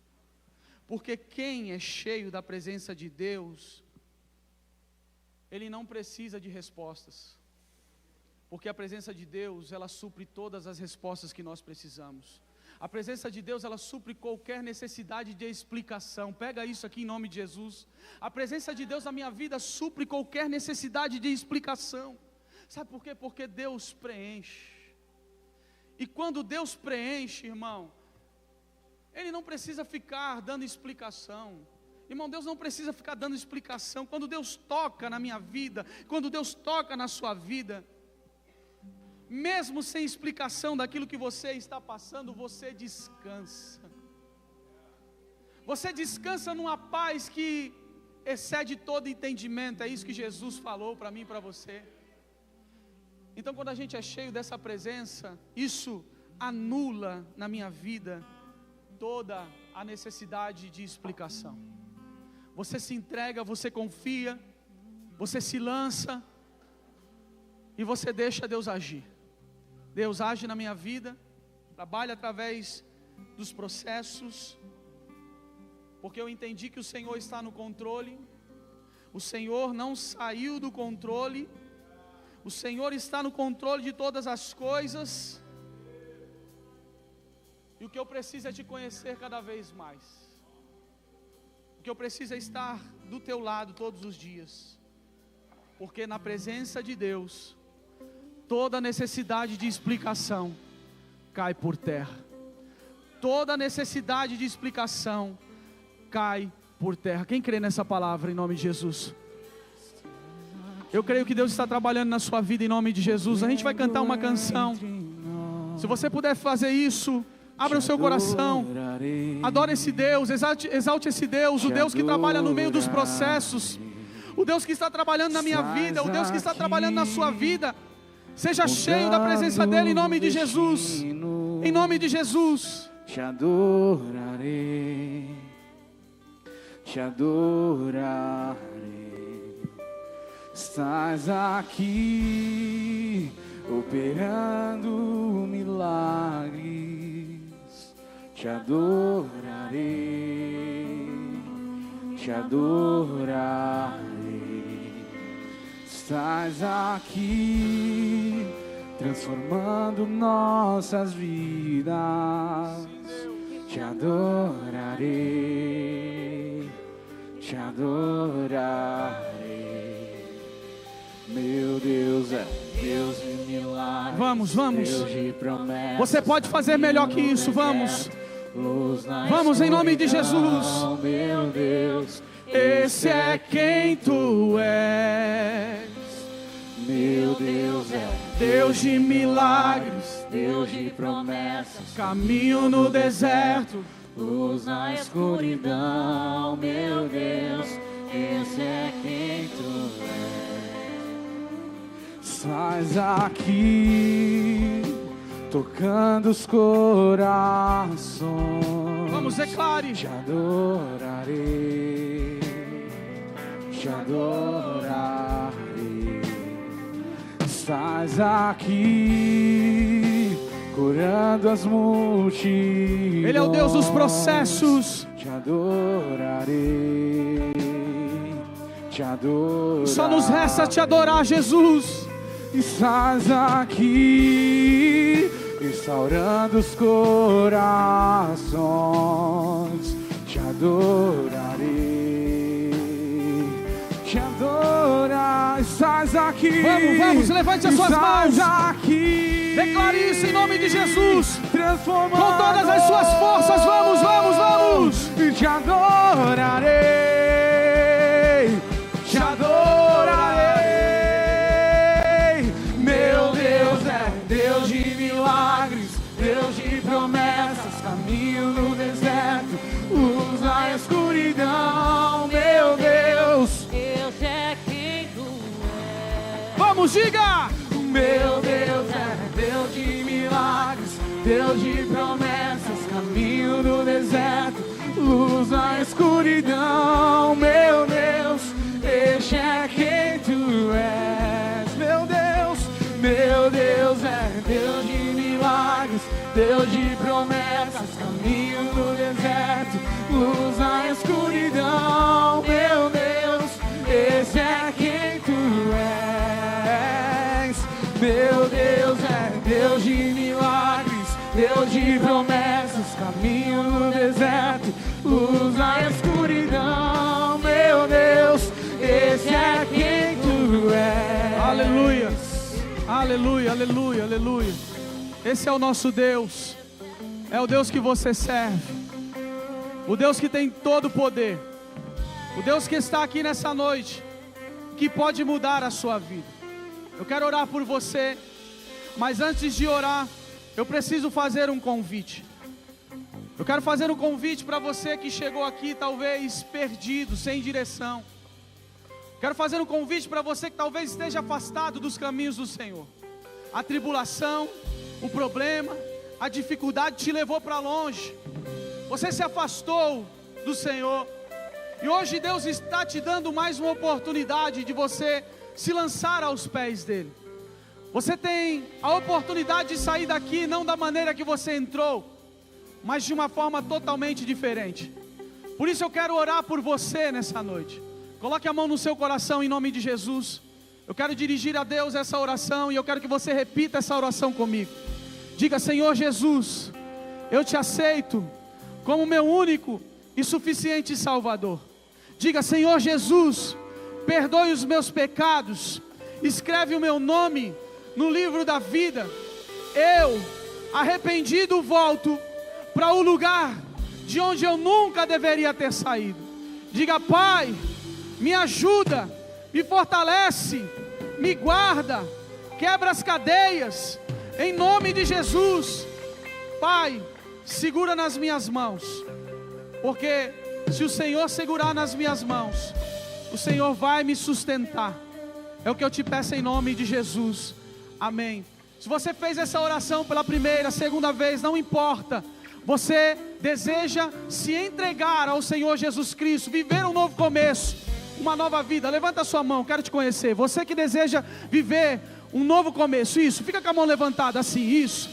Porque quem é cheio da presença de Deus, ele não precisa de respostas. Porque a presença de Deus, ela supre todas as respostas que nós precisamos. A presença de Deus, ela supre qualquer necessidade de explicação. Pega isso aqui em nome de Jesus. A presença de Deus na minha vida supre qualquer necessidade de explicação. Sabe por quê? Porque Deus preenche. E quando Deus preenche, irmão, Ele não precisa ficar dando explicação. Irmão, Deus não precisa ficar dando explicação. Quando Deus toca na minha vida, quando Deus toca na sua vida, mesmo sem explicação daquilo que você está passando, você descansa. Você descansa numa paz que excede todo entendimento. É isso que Jesus falou para mim e para você. Então, quando a gente é cheio dessa presença, isso anula na minha vida toda a necessidade de explicação. Você se entrega, você confia, você se lança e você deixa Deus agir. Deus age na minha vida, trabalha através dos processos, porque eu entendi que o Senhor está no controle. O Senhor não saiu do controle, o Senhor está no controle de todas as coisas. E o que eu preciso é te conhecer cada vez mais. O que eu preciso é estar do teu lado todos os dias. Porque na presença de Deus, toda necessidade de explicação cai por terra. Toda necessidade de explicação cai por terra. Quem crê nessa palavra em nome de Jesus? Eu creio que Deus está trabalhando na sua vida em nome de Jesus. A gente vai cantar uma canção. Se você puder fazer isso Abra o seu coração, adore esse Deus, exalte esse Deus, o Deus que trabalha no meio dos processos, o Deus que está trabalhando na minha vida, o Deus que está trabalhando na sua vida. Seja cheio da presença dEle em nome de Jesus, em nome de Jesus. Te adorarei, te adorarei. Estás aqui operando milagres. Te adorarei, te adorarei. Estás aqui transformando nossas vidas. Te adorarei, te adorarei. Meu Deus é Deus de milagres. Vamos, vamos. Deus de promessas. Você pode fazer melhor que isso, vamos. Vamos em nome de Jesus. Meu Deus, esse é quem tu és. Meu Deus é Deus de milagres, Deus de promessas. caminho no deserto, Luz na escuridão, meu Deus, esse é quem tu és. Estás aqui, tocando os corações. vamos, declare. Te adorarei, te adorarei. Estás aqui, curando as multidões. Ele é o Deus dos processos. Te adorarei, te adorarei. Só nos resta te adorar, Jesus. Estás aqui, restaurando os corações. Te adorarei, te adorar. Estás aqui. Vamos, levante as suas mãos. Estás aqui. Declare isso em nome de Jesus. Transformando Com todas as suas forças, vamos, vamos, vamos. E te adorarei, te adorarei. Meu Deus é Deus de milagres, Deus de promessas, caminho no deserto, luz na escuridão. Meu Deus, Deus é quem tu és. Vamos, diga. meu Deus é Deus de milagres, Deus de promessas, caminho no deserto, luz na escuridão. Meu Deus, este é quem tu és. Meu Deus é Deus de milagres, Deus de promessas, caminho no deserto, luz na escuridão. Meu Deus, esse é quem tu és. Meu Deus é Deus de milagres, Deus de promessas, caminho no deserto, luz na escuridão. Meu Deus, esse é quem tu és. Aleluia, aleluia, aleluia, aleluia. Esse é o nosso Deus. É o Deus que você serve. O Deus que tem todo o poder. O Deus que está aqui nessa noite, que pode mudar a sua vida. Eu quero orar por você, mas antes de orar, eu preciso fazer um convite. Eu quero fazer um convite para você que chegou aqui talvez perdido, sem direção. Quero fazer um convite para você que talvez esteja afastado dos caminhos do Senhor. A tribulação, o problema, a dificuldade te levou para longe. Você se afastou do Senhor. E hoje Deus está te dando mais uma oportunidade de você se lançar aos pés dele. Você tem a oportunidade de sair daqui não da maneira que você entrou, mas de uma forma totalmente diferente. Por isso eu quero orar por você nessa noite. Coloque a mão no seu coração em nome de Jesus. Eu quero dirigir a Deus essa oração e eu quero que você repita essa oração comigo. Diga: Senhor Jesus, eu te aceito como meu único e suficiente Salvador. Diga: Senhor Jesus, perdoe os meus pecados, escreve o meu nome no livro da vida. Eu, arrependido, volto para o lugar de onde eu nunca deveria ter saído. Diga: Pai, me ajuda, me fortalece, me guarda, quebra as cadeias, em nome de Jesus. Pai, segura nas minhas mãos, porque se o Senhor segurar nas minhas mãos, o Senhor vai me sustentar. É o que eu te peço em nome de Jesus, amém. Se você fez essa oração pela primeira, segunda vez, não importa, você deseja se entregar ao Senhor Jesus Cristo, viver um novo começo, uma nova vida, levanta a sua mão, quero te conhecer. Você que deseja viver um novo começo, isso, fica com a mão levantada assim, isso.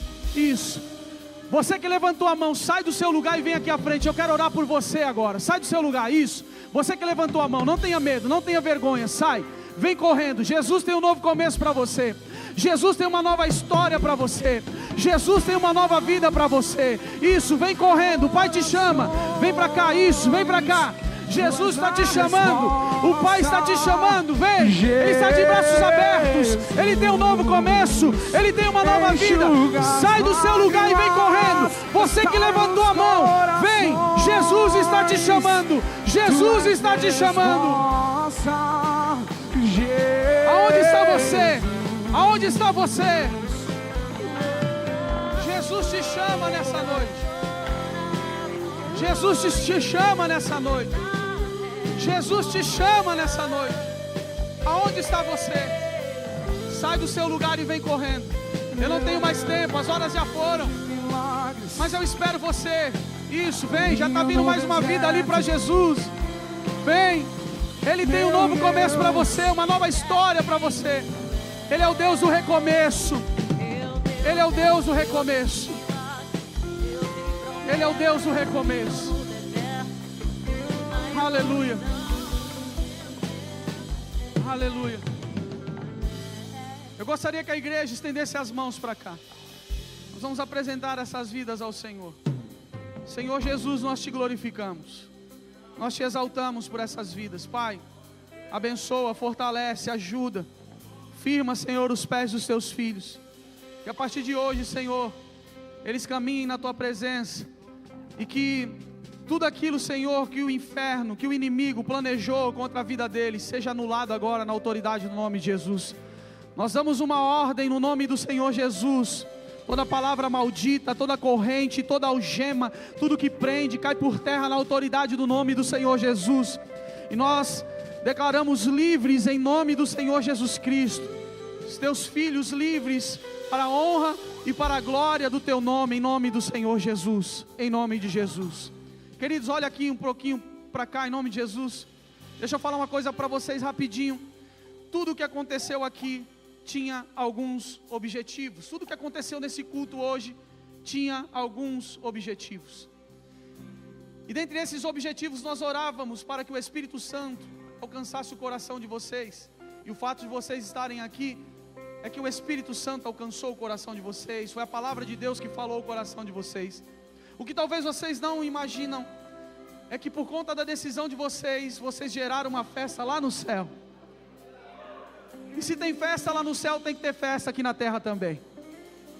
Você que levantou a mão, sai do seu lugar e vem aqui à frente, eu quero orar por você agora. Sai do seu lugar, isso. Você que levantou a mão, não tenha medo, não tenha vergonha, sai, vem correndo. Jesus tem um novo começo para você. Jesus tem uma nova história para você. Jesus tem uma nova vida para você. Isso, vem correndo, o Pai te chama. Vem para cá, isso, vem para cá. Jesus está te chamando, o Pai está te chamando, vem, Ele está de braços abertos, Ele tem um novo começo, Ele tem uma nova vida. Sai do seu lugar e vem correndo. Você que levantou a mão, vem, Jesus está te chamando, Jesus está te chamando. Aonde está você? Aonde está você? Jesus te chama nessa noite. Jesus te chama nessa noite. Jesus te chama nessa noite. Aonde está você? Sai do seu lugar e vem correndo. Eu não tenho mais tempo, as horas já foram, mas eu espero você. Isso, vem, já está vindo mais uma vida ali para Jesus. Vem, Ele tem um novo começo para você, uma nova história para você. Ele é o Deus do recomeço. Ele é o Deus do recomeço. Ele é o Deus do recomeço. Aleluia. Aleluia. Eu gostaria que a igreja estendesse as mãos para cá. Nós vamos apresentar essas vidas ao Senhor. Senhor Jesus, nós te glorificamos. Nós te exaltamos por essas vidas. Pai, abençoa, fortalece, ajuda. Firma, Senhor, os pés dos teus filhos. Que a partir de hoje, Senhor, eles caminhem na tua presença. E que tudo aquilo, Senhor, que o inferno, que o inimigo planejou contra a vida deles, seja anulado agora na autoridade do nome de Jesus. Nós damos uma ordem no nome do Senhor Jesus. Toda palavra maldita, toda corrente, toda algema, tudo que prende, cai por terra na autoridade do nome do Senhor Jesus. E nós declaramos livres em nome do Senhor Jesus Cristo. Os teus filhos livres para a honra e para a glória do teu nome, em nome do Senhor Jesus, em nome de Jesus. Queridos, olha aqui um pouquinho para cá, em nome de Jesus. Deixa eu falar uma coisa para vocês rapidinho. Tudo o que aconteceu aqui tinha alguns objetivos. Tudo o que aconteceu nesse culto hoje tinha alguns objetivos. E dentre esses objetivos nós orávamos para que o Espírito Santo alcançasse o coração de vocês. E o fato de vocês estarem aqui é que o Espírito Santo alcançou o coração de vocês. Foi a palavra de Deus que falou o coração de vocês. O que talvez vocês não imaginam é que por conta da decisão de vocês, vocês geraram uma festa lá no céu. E se tem festa lá no céu, tem que ter festa aqui na terra também.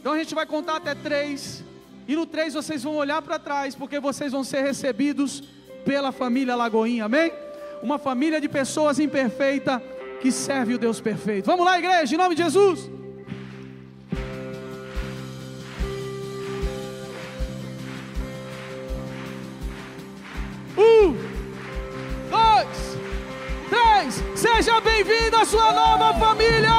Então a gente vai contar até 3. E no 3 vocês vão olhar para trás, porque vocês vão ser recebidos pela família Lagoinha, amém? Uma família de pessoas imperfeitas que serve o Deus perfeito. Vamos lá, igreja, em nome de Jesus. Seja bem-vindo à sua nova família.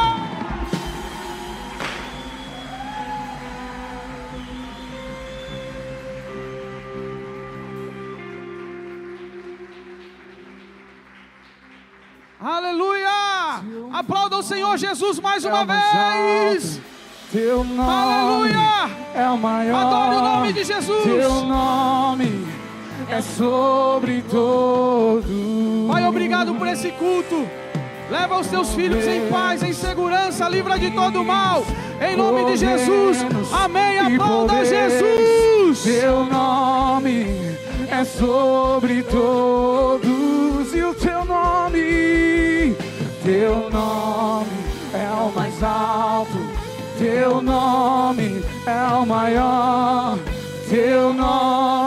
Aleluia! Aplauda o Senhor Jesus mais uma vez. Teu nome Aleluia! É o maior. Adore o nome de Jesus. Teu nome é sobre todos. Pai, obrigado por esse culto. Leva os teus filhos em paz, em segurança, livra de todo mal. Em nome de Jesus. Amém. Aplauda Jesus. Teu nome é sobre todos. E o teu nome é o mais alto. Teu nome é o maior. Teu nome